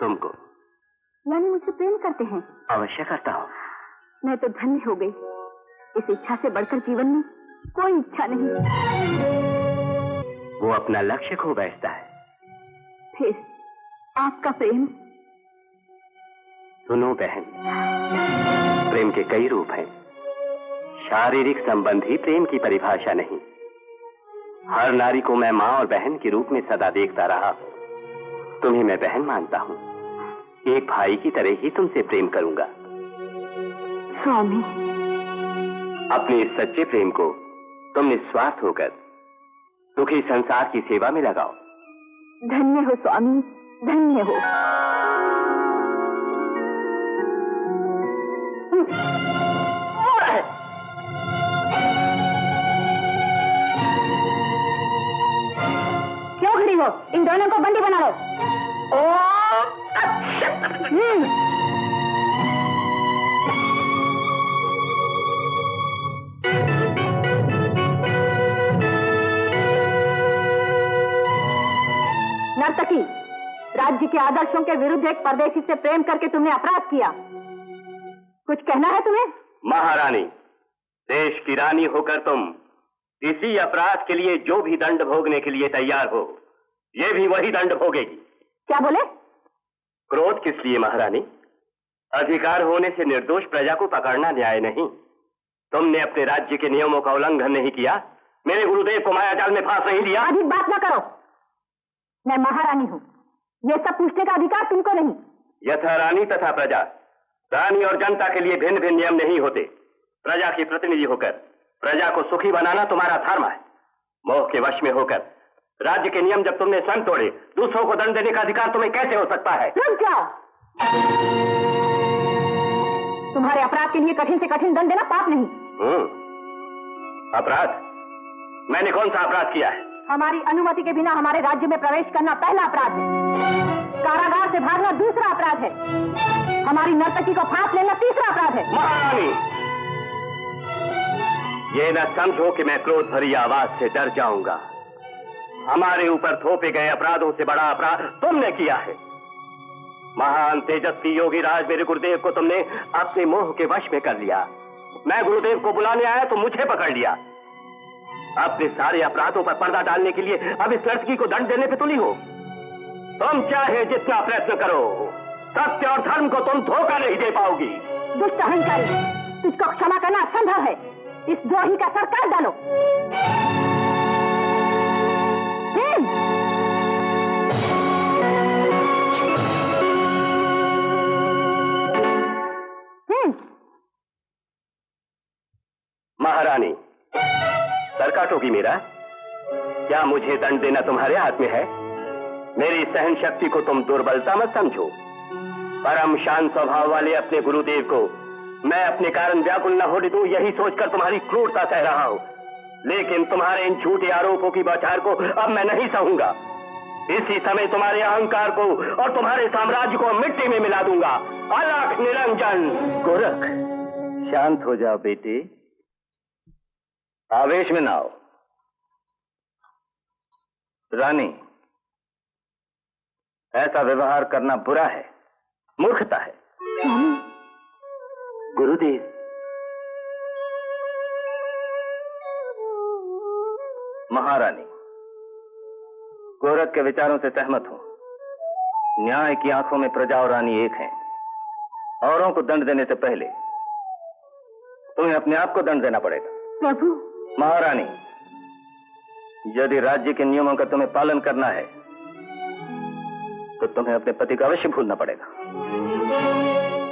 तुमको। यानी मुझसे प्रेम करते हैं? अवश्य करता हूँ। मैं तो धन्य हो गई। इस इच्छा से बढ़कर जीवन में कोई इच्छा नहीं। वो अपना लक्ष्य खो बैठता है। फिर आपका प्रेम? सुनो बहन, प्रेम के कई रूप हैं। शारीरिक संबंध ही प्रेम की परिभाषा नहीं। हर नारी को मैं माँ और बहन के रूप में सदा देखता रहा। तुम्हें मैं बहन मानता हूँ। एक भाई की तरह ही तुमसे प्रेम करूंगा। स्वामी, अपने इस सच्चे प्रेम को तुम निस्वार्थ होकर दुखी संसार की सेवा में लगाओ। धन्य हो स्वामी, धन्य हो। क्यों खड़ी हो? इन दोनों को बंदी बना लो। नर्तकी, राज्य के आदर्शों के विरुद्ध एक परदेशी से प्रेम करके तुमने अपराध किया। कुछ कहना है तुम्हें? महारानी, देश की रानी होकर तुम इसी अपराध के लिए जो भी दंड भोगने के लिए तैयार हो, ये भी वही दंड भोगेगी। क्या बोले? क्रोध किस लिए महारानी? अधिकार होने से निर्दोष प्रजा को पकड़ना न्याय नहीं। तुमने अपने राज्य के नियमों का उल्लंघन नहीं किया, मेरे गुरुदेव को मायाजाल में फांस नहीं दिया। अधिक बात ना करो। मैं महारानी हूँ, ये सब पूछने का अधिकार तुमको नहीं। यथा रानी तथा प्रजा, रानी और जनता के लिए भिन्न भिन्न नियम नहीं होते। प्रजा की प्रतिनिधि होकर प्रजा को सुखी बनाना तुम्हारा धर्म है। मोह के वश में होकर राज्य के नियम जब तुमने स्वयं तोड़े, दूसरों को दंड देने का अधिकार तुम्हें कैसे हो सकता है? रुक जाओ। तुम्हारे अपराध के लिए कठिन से कठिन दंड देना पाप नहीं। अपराध? मैंने कौन सा अपराध किया है? हमारी अनुमति के बिना हमारे राज्य में प्रवेश करना पहला अपराध है। कारागार से भागना दूसरा अपराध है। हमारी नर्तकी को फांस लेना तीसरा अपराध है। महारानी, ये न समझो कि मैं क्रोध भरी आवाज से डर जाऊंगा। हमारे ऊपर थोपे गए अपराधों से बड़ा अपराध तुमने किया है। महान तेजस्वी योगी राज मेरे गुरुदेव को तुमने अपने मोह के वश में कर लिया। मैं गुरुदेव को बुलाने आया तो मुझे पकड़ लिया। अपने सारे अपराधों पर पर्दा डालने के लिए अब इस लड़की को दंड देने पे तुली हो। तुम चाहे जितना प्रयत्न करो, सत्य और धर्म को तुम धोखा नहीं दे पाओगी। दुष्ट अहंकारी, तुझको क्षमा करना असंभव है। इस द्रोही का सर काट डालो। महारानी, सर काटोगी मेरा? क्या मुझे दंड देना तुम्हारे हाथ में है? मेरी सहन शक्ति को तुम दुर्बलता मत समझो। परम शांत स्वभाव वाले अपने गुरुदेव को मैं अपने कारण व्याकुल न होने दूं, यही सोचकर तुम्हारी क्रूरता सह रहा हूं। लेकिन तुम्हारे इन झूठे आरोपों की बौछार को अब मैं नहीं सहूंगा। इसी समय तुम्हारे अहंकार को और तुम्हारे साम्राज्य को मिट्टी में मिला दूंगा। अलख निरंजन। गोरख, शांत हो जाओ बेटे, आवेश में ना आओ। रानी, ऐसा व्यवहार करना बुरा है, मूर्खता है। गुरुदेव, महारानी, गोरख के विचारों से सहमत हूं। न्याय की आंखों में प्रजा और रानी एक हैं। औरों को दंड देने से पहले तुम्हें अपने आप को दंड देना पड़ेगा। प्रभु। महारानी, यदि राज्य के नियमों का तुम्हें पालन करना है तो तुम्हें अपने पति का अवश्य भूलना पड़ेगा।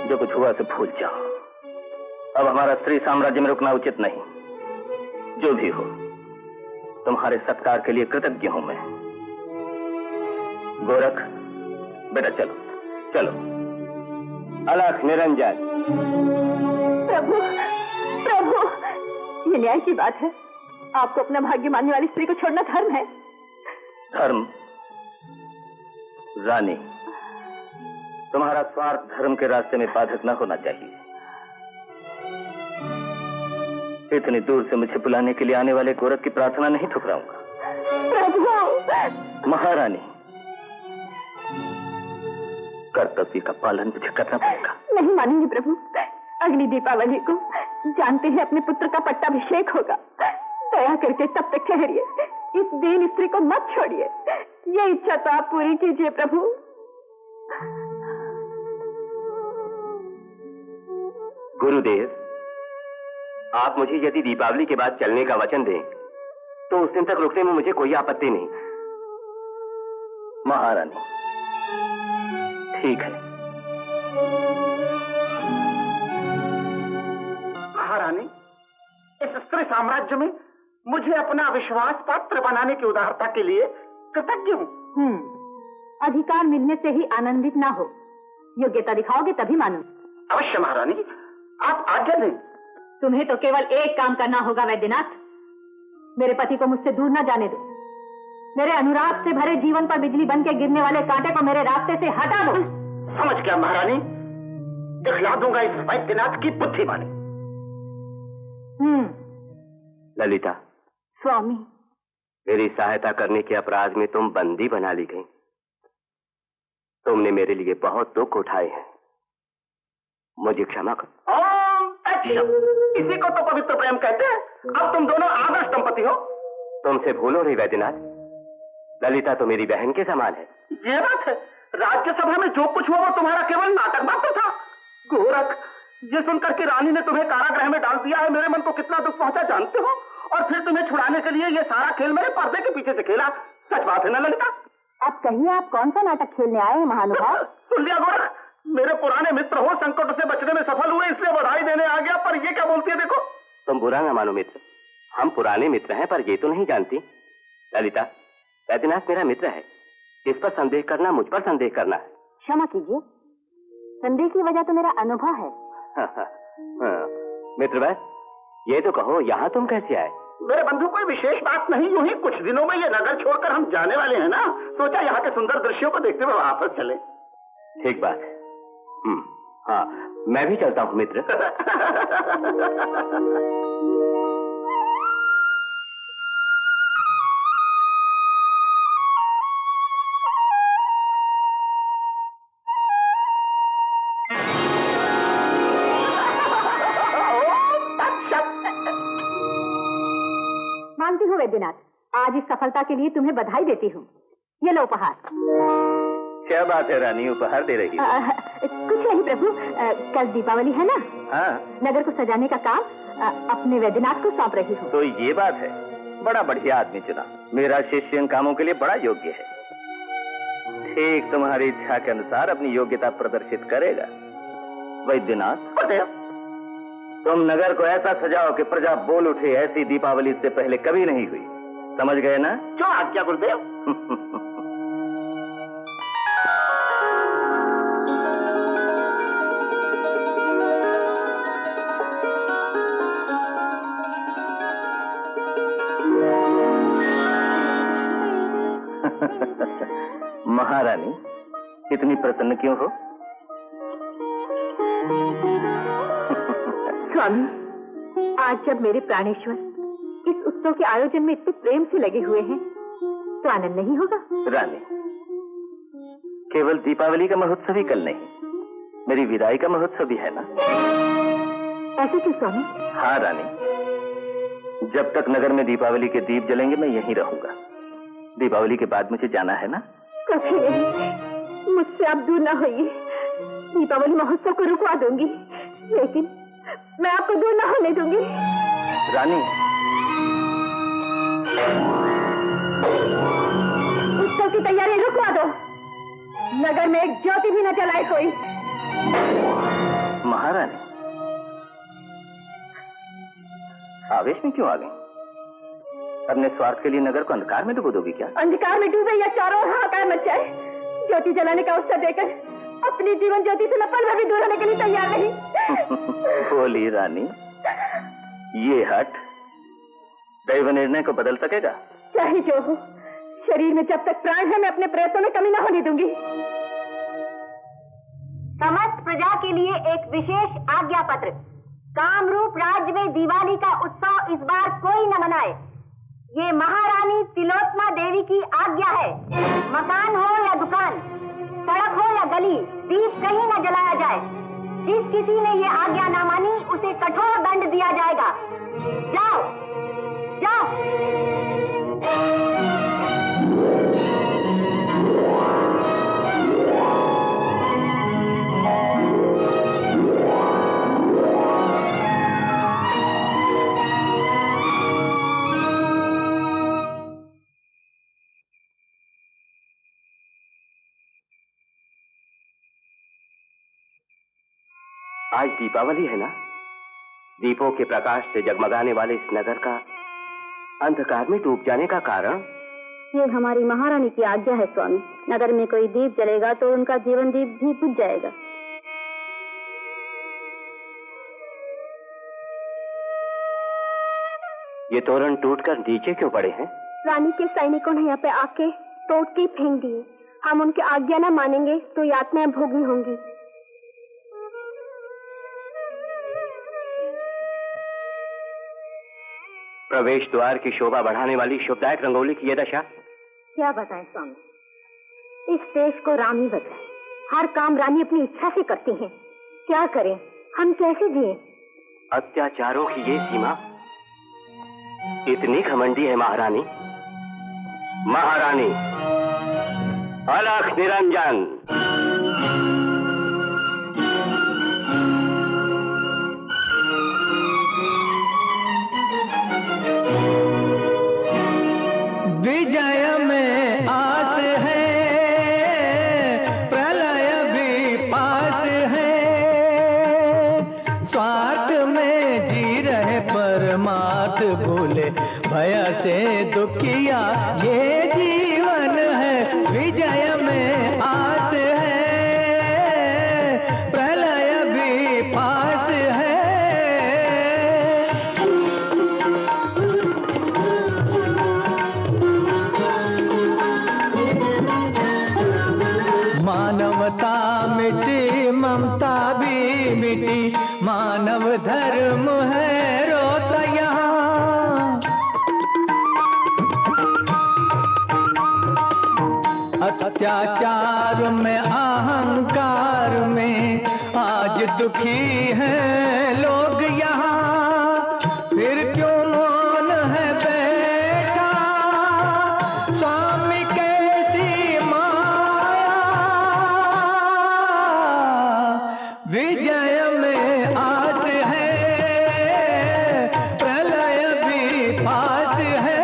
जो कुछ हुआ से भूल जाओ। अब हमारा स्त्री साम्राज्य में रुकना उचित नहीं। जो भी हो, तुम्हारे सत्कार के लिए कृतज्ञ हूं मैं। गोरख, बेटा चलो चलो। अलख निरंजन। प्रभु, प्रभु, ये न्याय की बात है। आपको अपना भाग्य मानने वाली स्त्री को छोड़ना धर्म है। धर्म? रानी, तुम्हारा स्वार्थ धर्म के रास्ते में बाधक न होना चाहिए। इतनी दूर से मुझे बुलाने के लिए आने वाले गोरख की प्रार्थना नहीं ठुकराऊंगा। प्रभु। महारानी, कर्तव्य का पालन मुझे करना पड़ेगा। नहीं मानेंगे प्रभु। अगली दीपावली को जानते हैं अपने पुत्र का पट्टाभिषेक होगा। दया करके तब तक ठहरिए, इस दीन स्त्री को मत छोड़िए। ये इच्छा तो आप पूरी कीजिए प्रभु। गुरुदेव, आप मुझे यदि दीपावली के बाद चलने का वचन दें तो उस दिन तक रुकने में मुझे कोई आपत्ति नहीं। महारानी, ठीक है। महारानी, इस स्त्री साम्राज्य में मुझे अपना विश्वास पात्र बनाने की उदारता के लिए कृतज्ञ हूँ। अधिकार मिलने से ही आनंदित ना हो, योग्यता दिखाओगे तभी मानो। अवश्य महारानी, आप आज्ञा दें। तुम्हें तो केवल एक काम करना होगा वैद्यनाथ। मेरे पति को मुझसे दूर न जाने दो। मेरे अनुराग से भरे जीवन पर बिजली बन के गिरने वाले कांटे को मेरे रास्ते से हटा दो। समझ गया महारानी, दिखला दूंगा इस वैद्यनाथ की बुद्धिमानी। ललिता, स्वामी, मेरी सहायता करने के अपराध में तुम बंदी बना ली गई। तुमने मेरे लिए बहुत दुख उठाए हैं, मुझे क्षमा करो। ओम तत्सत। इसी को तो पवित्र प्रेम कहते हैं। अब तुम दोनों आदर्श दंपति हो। तुमसे भूल हो रही वैद्यनाथ, ललिता तो मेरी बहन के समान है। ये बात है। राज्यसभा में जो कुछ हुआ वो तुम्हारा केवल नाटक मात्र था। गोरख, ये सुनकर कि रानी ने तुम्हें कारागृह में डाल दिया है, मेरे मन को कितना दुख पहुंचा जानते हो? और फिर तुम्हें छुड़ाने के लिए ये सारा खेल मेरे पर्दे के पीछे से खेला। सच बात है ना ललिता? अब कहिए, आप कौन सा नाटक खेलने आए हैं महानुभाव? सुन लिया गोरख, मेरे पुराने मित्र हो, संकट से बचने में सफल हुए इसलिए बधाई देने आ गया। पर ये क्या बोलती है देखो। तुम बुरा ना मानो मित्र, हम पुराने मित्र हैं, पर ये तो नहीं जानती ललिता, वैद्यनाथ मेरा मित्र है। इस पर संदेह करना मुझ पर संदेह करना है। क्षमा कीजिए, संदेह की वजह तो मेरा अनुभव है। मित्र भाई, ये तो कहो, यहाँ तुम कैसे आए? मेरे बंधु, कोई विशेष बात नहीं, यूं ही कुछ दिनों में ये नगर छोड़कर हम जाने वाले हैं ना, सोचा यहाँ के सुंदर दृश्यों को देखते हुए वापस चले। ठीक बात है। हाँ, मैं भी चलता हूँ मित्र। मानती हूँ वैद्यनाथ, आज इस सफलता के लिए तुम्हें बधाई देती हूँ। ये लो उपहार। क्या बात है रानी, उपहार दे रही है? कुछ नहीं प्रभु, कल दीपावली है ना। हाँ। नगर को सजाने का काम अपने वैद्यनाथ को सौंप रही हूँ। तो ये बात है, बड़ा बढ़िया आदमी चुना। मेरा शिष्य इन कामों के लिए बड़ा योग्य है। ठीक तुम्हारी इच्छा के अनुसार अपनी योग्यता प्रदर्शित करेगा। वैद्यनाथ, तुम नगर को ऐसा सजाओ कि प्रजा बोल उठे। ऐसी दीपावली इससे पहले कभी नहीं हुई। समझ गए ना? जो आज्ञा गुरुदेव। महारानी, इतनी प्रसन्न क्यों हो? स्वामी, आज जब मेरे प्राणेश्वर इस उत्सव के आयोजन में इतने प्रेम से लगे हुए हैं तो आनंद नहीं होगा? रानी, केवल दीपावली का महोत्सव ही कल नहीं, मेरी विदाई का महोत्सव भी है ना। ऐसे क्यों स्वामी? हाँ रानी, जब तक नगर में दीपावली के दीप जलेंगे मैं यहीं रहूंगा। दीपावली के बाद मुझे जाना है ना। कभी नहीं, मुझसे आप दूर ना होइए। दीपावली महोत्सव को रुकवा दूंगी, लेकिन मैं आपको दूर ना होने दूंगी। रानी, उत्सव की तैयारी रुकवा दो। नगर में एक ज्योति भी न जलाए कोई। महारानी, आवेश में क्यों आ गई? अपने स्वार्थ के लिए नगर को अंधकार में डुबो दोगी क्या? अंधकार में डूबे या चारों ओर हाहाकार मच जाए, ज्योति जलाने का अवसर देकर अपनी जीवन ज्योति से मैं पल में भी दूर होने के लिए तैयार नहीं। बोली रानी, ये हट दैव निर्णय को बदल सकेगा? चाहे जो हो, शरीर में जब तक प्राण है मैं अपने प्रयत्नों में कमी न होने दूंगी। समस्त प्रजा के लिए एक विशेष आज्ञा पत्र। कामरूप राज्य में दिवाली का उत्सव इस बार कोई न मनाए। ये महारानी तिलोत्तमा देवी की आज्ञा है। मकान हो या दुकान, सड़क हो या गली, बली, दीप कहीं न जलाया जाए। जिस किसी ने ये आज्ञा ना मानी उसे कठोर दंड दिया जाएगा। जाओ जाओ। आज दीपावली है ना? दीपों के प्रकाश से जगमगाने वाले इस नगर का अंधकार में डूब जाने का कारण? ये हमारी महारानी की आज्ञा है स्वामी। नगर में कोई दीप जलेगा तो उनका जीवन दीप भी बुझ जाएगा। ये तोरण टूटकर नीचे क्यों पड़े हैं? रानी के सैनिकों ने यहाँ पे आके तोड़ के फेंक दिए। हम उनकी आज्ञा न मानेंगे तो यातनाएं भोगनी होंगी। प्रवेश द्वार की शोभा बढ़ाने वाली शुभदायक रंगोली की ये दशा? क्या बताएं स्वामी, इस देश को राम ही बचाए। हर काम रानी अपनी इच्छा से करती हैं। क्या करें, हम कैसे जिए? अत्याचारों की ये सीमा इतनी घमंडी है महारानी। महारानी अलख निरंजन। विजय में आस है, प्रलय भी पास है। स्वार्थ में जी रहे परमार्थ भूले, भय से दुखिया ये जीवन है। विजय में आस है, प्रलय भी पास है। मानवता मिटी, ममता भी मिटी, मानव धर्म है रोता यहाँ। अत्याचार में, अहंकार में आज दुखी हैं लोग यहाँ। फिर क्यों मौन है बैठा स्वामी कैसी माया। विजय में आस है, प्रलय भी पास है।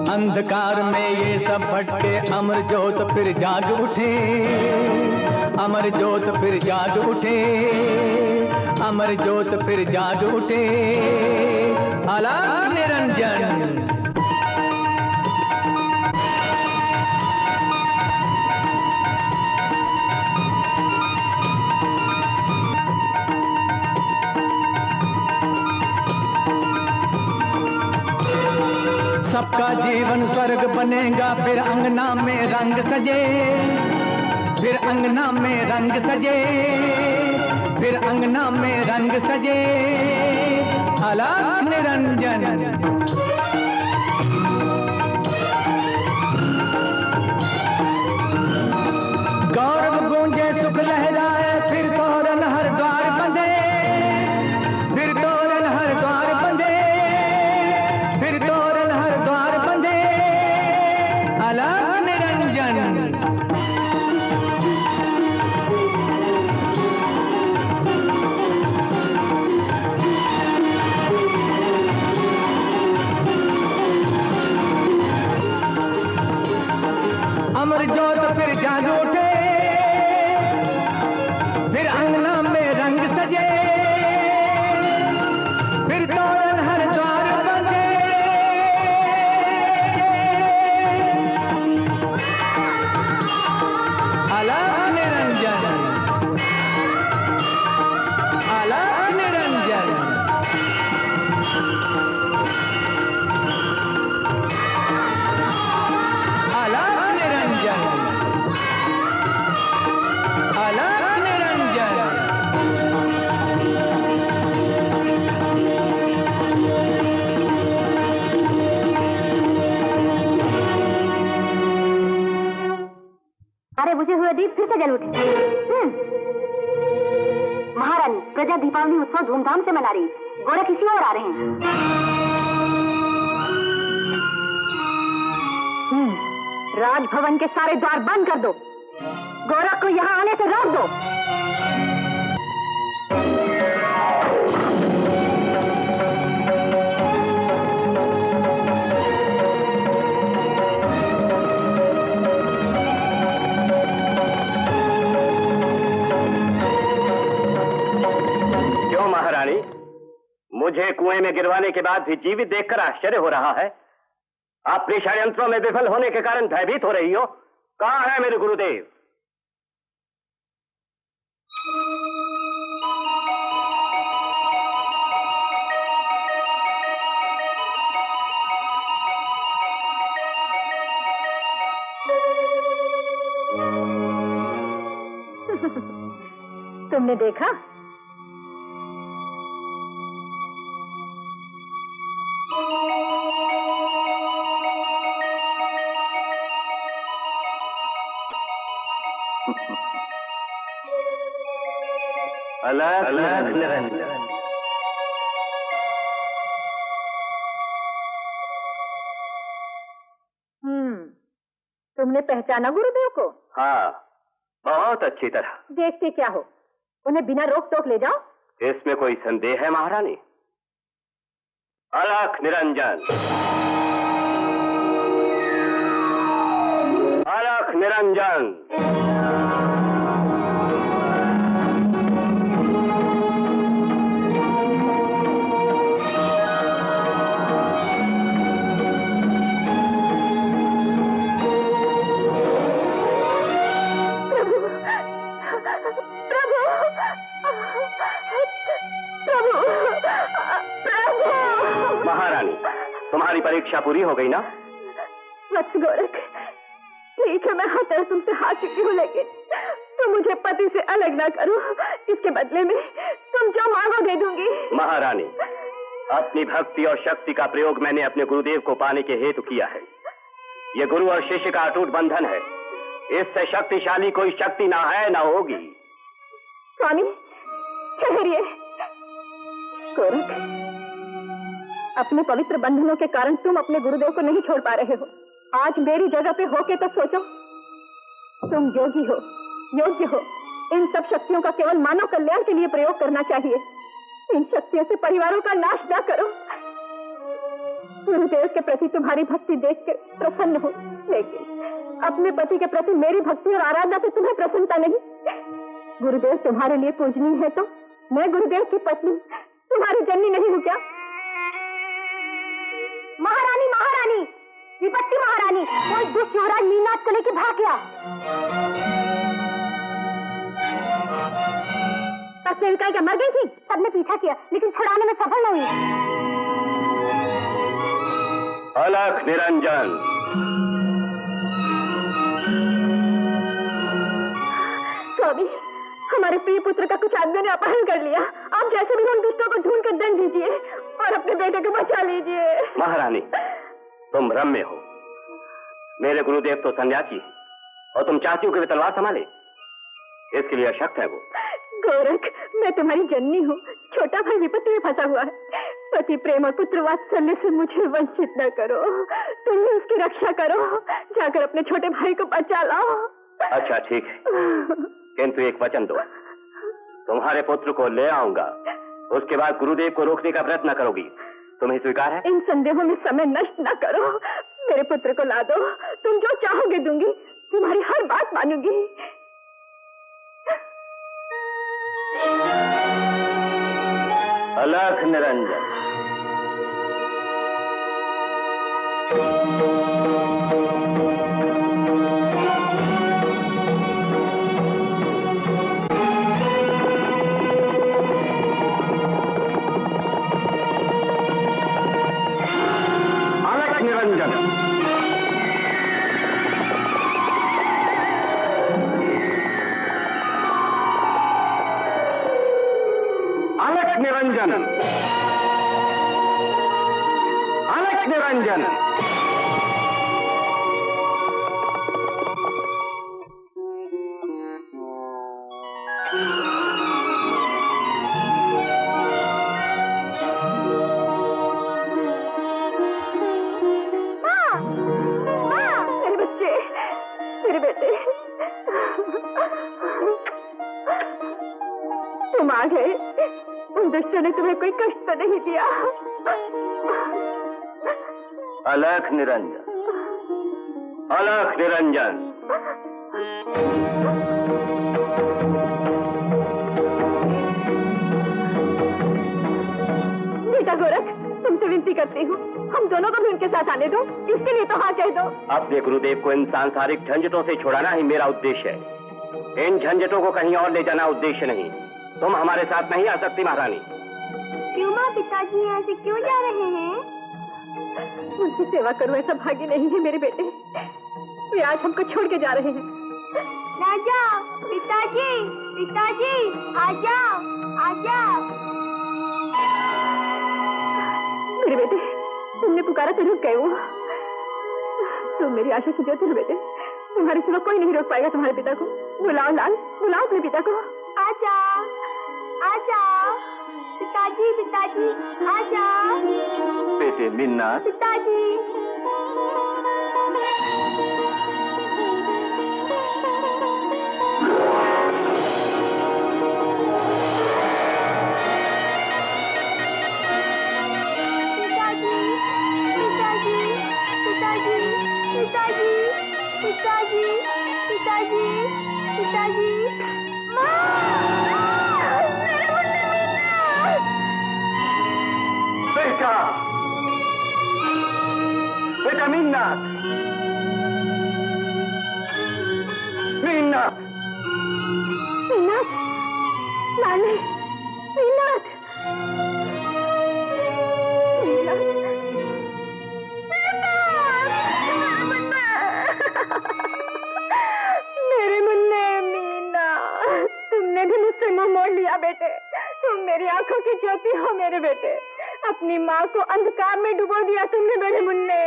अंधकार में ये सब भटके, अमर ज्योत फिर जाग उठे। अमर ज्योत फिर जाग उठे, अमर ज्योत फिर जाग उठे। अलख निरंजन। सबका जीवन स्वर्ग बनेगा, फिर अंगना में रंग सजे। फिर अंगना में रंग सजे, फिर अंगना में रंग सजे। अलख निरंजन। गौरव गूंजे, सुख लहराए, फिर तोरण हर द्वार बंधे। फिर तोरण हर द्वार बंधे, फिर तोरण हर द्वार बंधे। अलख निरंजन। सारे बुझे हुए दीप फिर से जल उठे। महारानी, प्रजा दीपावली उत्सव धूमधाम से मना रही, गोरख इसी ओर आ रहे हैं। राजभवन के सारे द्वार बंद कर दो, गोरख को यहाँ आने से रोक दो। क्यों महारानी, मुझे कुएं में गिरवाने के बाद भी जीवित देखकर आश्चर्य हो रहा है? आप अपने षड्यंत्रों में विफल होने के कारण भयभीत हो रही हो? कहाँ है मेरे गुरुदेव? तुमने देखा? अलग निरंजन। तुमने पहचाना गुरुदेव को? हाँ, बहुत अच्छी तरह। देखते क्या हो, उन्हें बिना रोक टोक ले जाओ। इसमें कोई संदेह है महारानी? अलग निरंजन, अलग निरंजन। महारानी, तुम्हारी परीक्षा पूरी हो गई ना? वत्स गोरख, ठीक है मैं हर तरह तुमसे हार चुकी हूँ, लेकिन तुम मुझे पति से अलग ना करो। इसके बदले में तुम जो मांगो दे दूंगी। महारानी, अपनी भक्ति और शक्ति का प्रयोग मैंने अपने गुरुदेव को पाने के हेतु किया है। ये गुरु और शिष्य का अटूट बंधन है। इससे शक्तिशाली कोई शक्ति ना है ना होगी। स्वामी ठहरिए। गोरख, अपने पवित्र बंधनों के कारण तुम अपने गुरुदेव को नहीं छोड़ पा रहे हो। आज मेरी जगह पे होके तो सोचो, तुम योगी हो, योग्य हो। इन सब शक्तियों का केवल मानव कल्याण के लिए प्रयोग करना चाहिए। इन शक्तियों से परिवारों का नाश ना करो। गुरुदेव के प्रति तुम्हारी भक्ति देख के प्रसन्न हो, लेकिन अपने पति के प्रति मेरी भक्ति और आराधना से तुम्हें प्रसन्नता नहीं। गुरुदेव तुम्हारे लिए पूजनीय है तो मैं गुरुदेव की पत्नी तुम्हारी जननी नहीं हूँ क्या? महारानी, महारानी, विपत्ति महारानी, कोई दुष्ट युवराज नीलनाथ को लेकर भाग गया। सेविका क्या मर गई थी? सबने पीछा किया लेकिन छुड़ाने में सफल न हुई। अलग निरंजन, स्वामी, हमारे प्रिय पुत्र का कुछ आदमियों ने अपहरण कर लिया। आप जैसे भी उन दुष्टों को ढूंढ कर दंड दीजिए और अपने बेटे को बचा लीजिए। महारानी, तुम भ्रम में हो। मेरे गुरुदेव तो सन्यासी और तुम चाहती हो कि वे तलवार संभाले? इसके लिए अशक्त है वो। गोरख, मैं तुम्हारी जननी हूँ। छोटा भाई विपत्ति में फंसा हुआ है। पति प्रेम और पुत्र वात्सल्य से मुझे वंचित न करो। तुम ही उसकी रक्षा करो। जाकर अपने छोटे भाई को बचा लाओ। अच्छा ठीक है, किंतु एक वचन दो। तुम्हारे पुत्र को ले आऊंगा, उसके बाद गुरुदेव को रोकने का प्रयत्न करोगी। तुम्हें स्वीकार है? इन संदेहों में समय नष्ट न करो। मेरे पुत्र को ला दो। तुम जो चाहोगे दूंगी। तुम्हारी हर बात मानूंगी। अलग निरंजन। अलग निरंजन। अलग निरंजन। अलग निरंजन। तुम आ गए। उन दुष्टों ने तुम्हें कोई कष्ट तो नहीं दिया? अलख निरंजन, अलख निरंजन। बेटा गोरख, तुमसे विनती करती हूँ, हम दोनों को भी उनके साथ आने दो। इसके लिए तो हाँ कह दो। अपने गुरुदेव को इन सांसारिक झंझटों से छुड़ाना ही मेरा उद्देश्य है। इन झंझटों को कहीं और ले जाना उद्देश्य नहीं। तुम हमारे साथ नहीं आ सकती महारानी। क्यों माँ, पिताजी ऐसे क्यों जा रहे हैं? उनकी सेवा करो ऐसा भाग्य नहीं है मेरे बेटे। वे आज हमको छोड़ के जा रहे हैं। राजा, पिताजी, पिताजी, आ जाओ, आ जाओ। मेरे बेटे, तुमने पुकारा तो रुक गए वो। तुम मेरी आशा की ज्योति हो बेटे। तुम्हारे सिवा कोई नहीं रोक पाएगा तुम्हारे पिता को। बुलाओ लाल, बुलाओ अपने पिता को। आ जाओ, आ जाओ, पिताजी, पिताजी, आ जाओ। बेटे मिन्ना, पिताजी। पिताजी, पिताजी, पिताजी, पिताजी, बेटा, बेटा मीना, मीना, मीना, लाले, मीना, मेरे मुन्ने, मीना, तुमने भी मुझसे मुंह मोड़ लिया बेटे। तुम मेरी आंखों की ज्योति हो मेरे बेटे। अपनी माँ को अंधकार में डुबो दिया तुमने मेरे मुन्ने।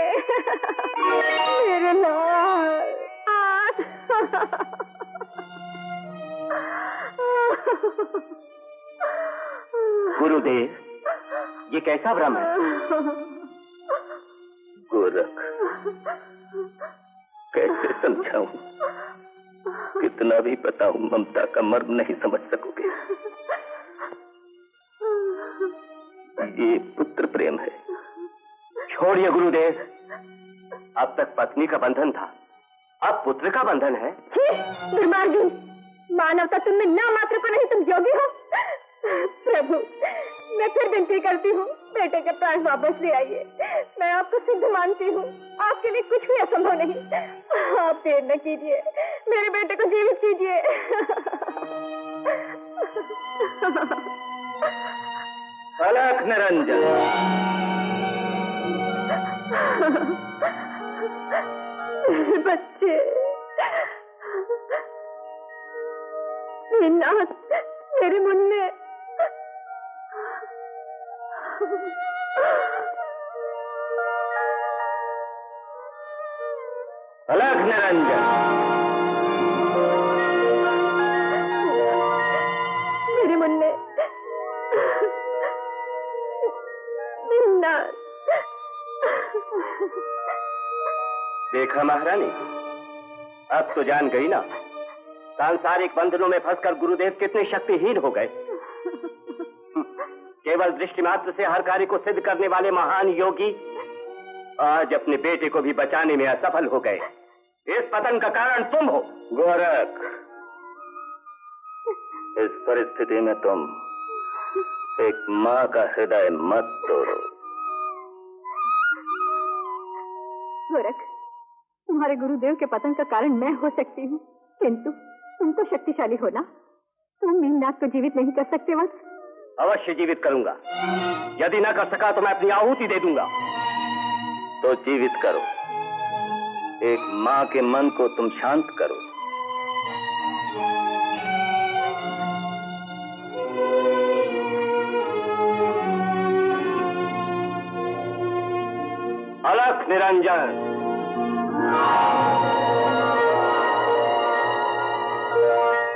मेरे लाल, गुरुदेव, ये कैसा भ्रम है? गोरख, कैसे समझाऊं? कितना भी बताऊं, ममता का मर्म नहीं समझ सकोगे। ये पुत्र प्रेम है। छोड़िए गुरुदेव। अब तक पत्नी का बंधन था, अब पुत्र का बंधन है। दुर्मार्गिन, मानवता तुम में ना मात्र को नहीं, तुम योगी हो। प्रभु, मैं फिर विनती करती हूँ, बेटे के प्राण वापस ले आइए। मैं आपको सिद्ध मानती हूँ, आपके लिए कुछ भी असंभव नहीं। आप देर न कीजिए, मेरे बेटे को जीवित कीजिए। अलख निरंजन। मेरे बच्चे, नाथ, मेरे मुन्ने। अलख निरंजन। मेरे मुन्ने, नाथ। देखा महारानी, अब तो जान गई ना, सांसारिक बंधनों में फंसकर गुरुदेव कितने शक्तिहीन हो गए। केवल दृष्टि मात्र से हर कार्य को सिद्ध करने वाले महान योगी आज अपने बेटे को भी बचाने में असफल हो गए। इस पतन का कारण तुम हो गोरख। इस परिस्थिति में तुम एक मां का हृदय मत तोड़ो। गोरख, तुम्हारे गुरुदेव के पतन का कारण मैं हो सकती हूँ, किंतु तुम तो शक्तिशाली हो ना। तुम मीननाथ को जीवित नहीं कर सकते वत्स? अवश्य जीवित करूंगा। यदि न कर सका तो मैं अपनी आहुति दे दूंगा। तो जीवित करो। एक मां के मन को तुम शांत करो। अलख निरंजन।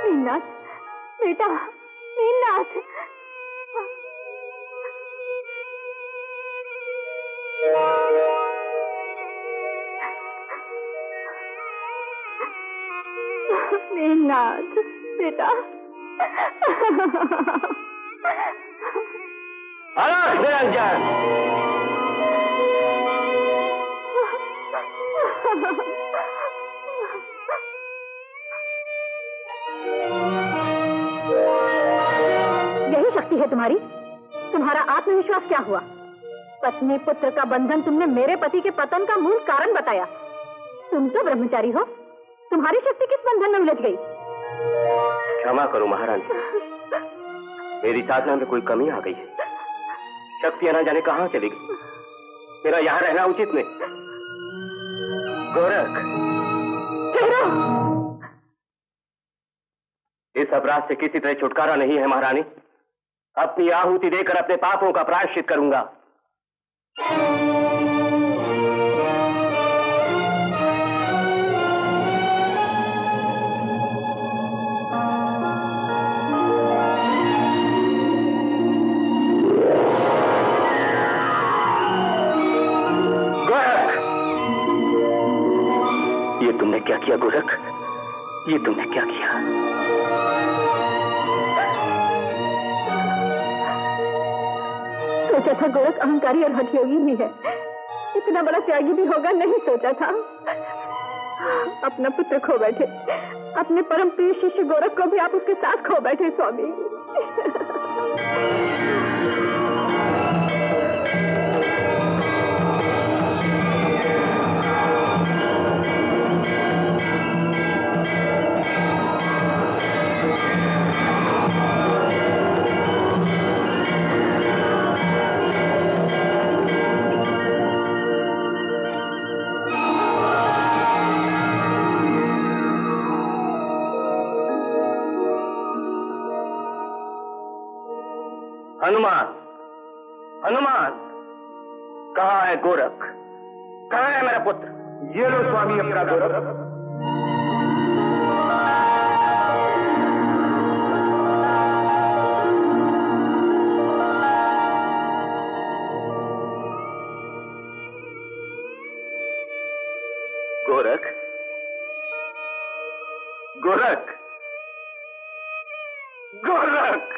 मीननाथ, बेटा, मीननाथ। मेघनाथ बेटा। अलख निरंजन। यही शक्ति है तुम्हारी? तुम्हारा आत्मविश्वास क्या हुआ? पत्नी पुत्र का बंधन तुमने मेरे पति के पतन का मूल कारण बताया। तुम तो ब्रह्मचारी हो, तुम्हारी शक्ति किस बंधन में उलझ गई? क्षमा करो महारानी, मेरी साधना में कोई कमी आ गई है। शक्तियां न जाने कहां चली गई। मेरा यहां रहना उचित नहीं। गोरख, इस अपराध से किसी तरह छुटकारा नहीं है महारानी। अपनी आहुति देकर अपने पापों का प्रायश्चित करूंगा। गोरख, ये तुमने क्या किया गोरख? ये तुमने क्या किया? सोचा था गोरख अहंकारी और हठयोगी भी है, इतना बड़ा त्यागी भी होगा नहीं सोचा था। अपना पुत्र खो बैठे, अपने परम प्रिय शिष्य गोरख को भी आप उसके साथ खो बैठे स्वामी। हनुमान, हनुमान, कहाँ है गोरख? कहाँ है मेरा पुत्र? ये लो स्वामी अपना गोरख। गोरख, गोरख, गोरख।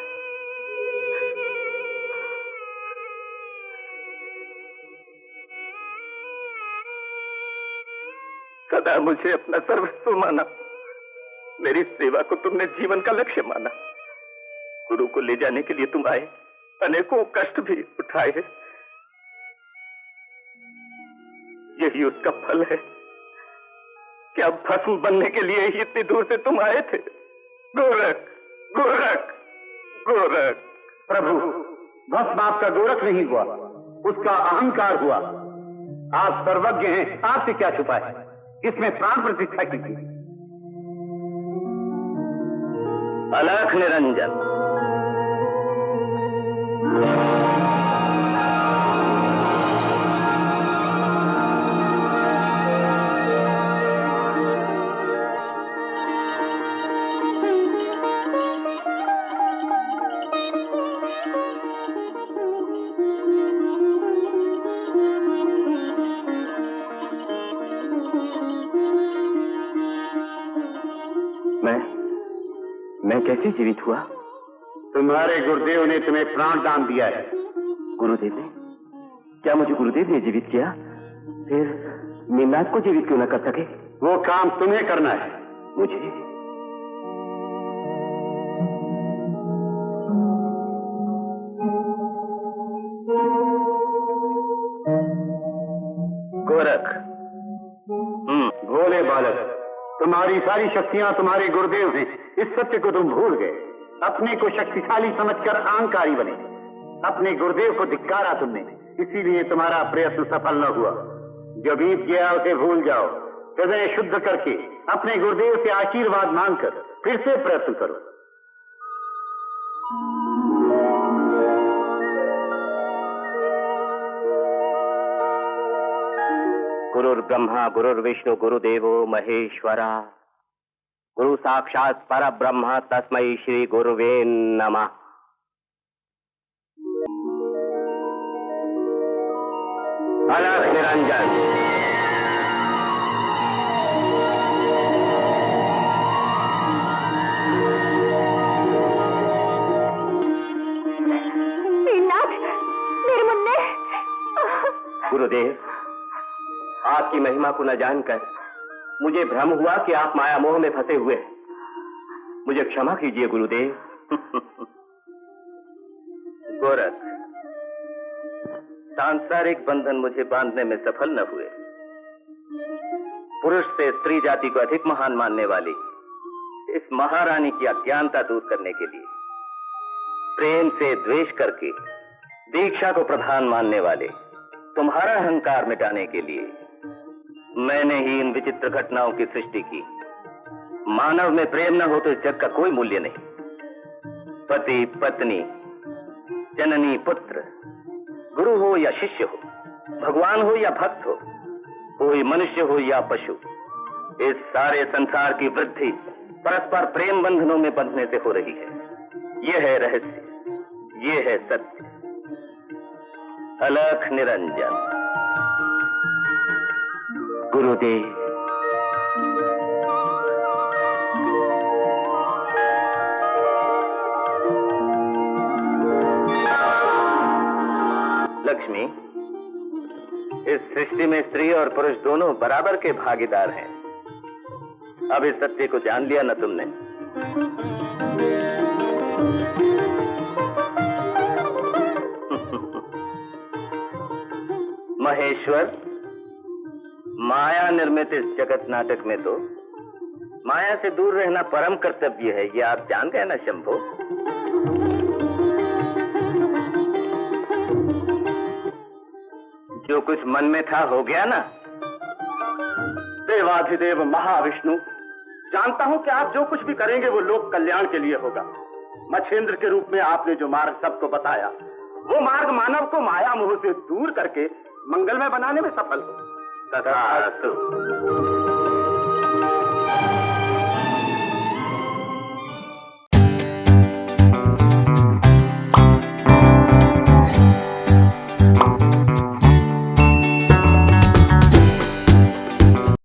सदा मुझे अपना सर्वस्व माना, मेरी सेवा को तुमने जीवन का लक्ष्य माना। गुरु को ले जाने के लिए तुम आए, अनेकों कष्ट भी उठाए। यही उसका फल है कि अब भस्म बनने के लिए ही इतनी दूर से तुम आए थे। गोरख, गोरख, गोरख। प्रभु, भस्म आपका गोरख नहीं हुआ, उसका अहंकार हुआ। आप सर्वज्ञ हैं, आपसे क्या छुपा है? इसमें प्राण प्रतिष्ठा कीजिए। अलख निरंजन। मैं कैसे जीवित हुआ? तुम्हारे गुरुदेव ने तुम्हें प्राण दान दिया है। गुरुदेव ने? क्या मुझे गुरुदेव ने जीवित किया? फिर मेघनाथ को जीवित क्यों न कर सके? वो काम तुम्हें करना है। मुझे? गोरख। भोले बालक, तुम्हारी सारी शक्तियां तुम्हारे गुरुदेव हैं, इस सत्य को तुम भूल गए। अपने को शक्तिशाली समझकर अहंकारी बने। अपने गुरुदेव को धिक्कारा तुमने, इसीलिए तुम्हारा प्रयत्न सफल न हुआ। जो बीत गया उसे भूल जाओ। हृदय शुद्ध करके अपने गुरुदेव से आशीर्वाद मांगकर फिर से प्रयत्न करो। गुरुर्ब्रह्मा गुरुर्विष्णु गुरुदेवो महेश्वरा, गुरु साक्षात परब्रह्म तस्मै श्री गुरुवे नमः। अलख निरंजन। गुरुदेव, आपकी महिमा को न जानकर मुझे भ्रम हुआ कि आप माया मोह में फंसे हुए हैं। मुझे क्षमा कीजिए गुरुदेव। गोरख, सांसारिक बंधन मुझे बांधने में सफल न हुए। पुरुष से स्त्री जाति को अधिक महान मानने वाली इस महारानी की अज्ञानता दूर करने के लिए, प्रेम से द्वेष करके दीक्षा को प्रधान मानने वाले तुम्हारा अहंकार मिटाने के लिए मैंने ही इन विचित्र घटनाओं की सृष्टि की। मानव में प्रेम न हो तो इस जग का कोई मूल्य नहीं। पति पत्नी, जननी पुत्र, गुरु हो या शिष्य हो, भगवान हो या भक्त हो, कोई मनुष्य हो या पशु, इस सारे संसार की वृद्धि परस्पर प्रेम बंधनों में बंधने से हो रही है। यह है रहस्य, यह है सत्य। अलख निरंजन। गुरुदेव, लक्ष्मी, इस सृष्टि में स्त्री और पुरुष दोनों बराबर के भागीदार हैं। अब इस सत्य को जान लिया न तुमने? महेश्वर, माया निर्मित इस जगत नाटक में तो माया से दूर रहना परम कर्तव्य है। ये आप जान गए ना शंभो? जो कुछ मन में था हो गया ना? देवाधिदेव महाविष्णु, जानता हूं कि आप जो कुछ भी करेंगे वो लोक कल्याण के लिए होगा। मच्छेंद्र के रूप में आपने जो मार्ग सबको बताया, वो मार्ग मानव को माया मोह से दूर करके मंगलमय बनाने में सफल हो। तथास्तु।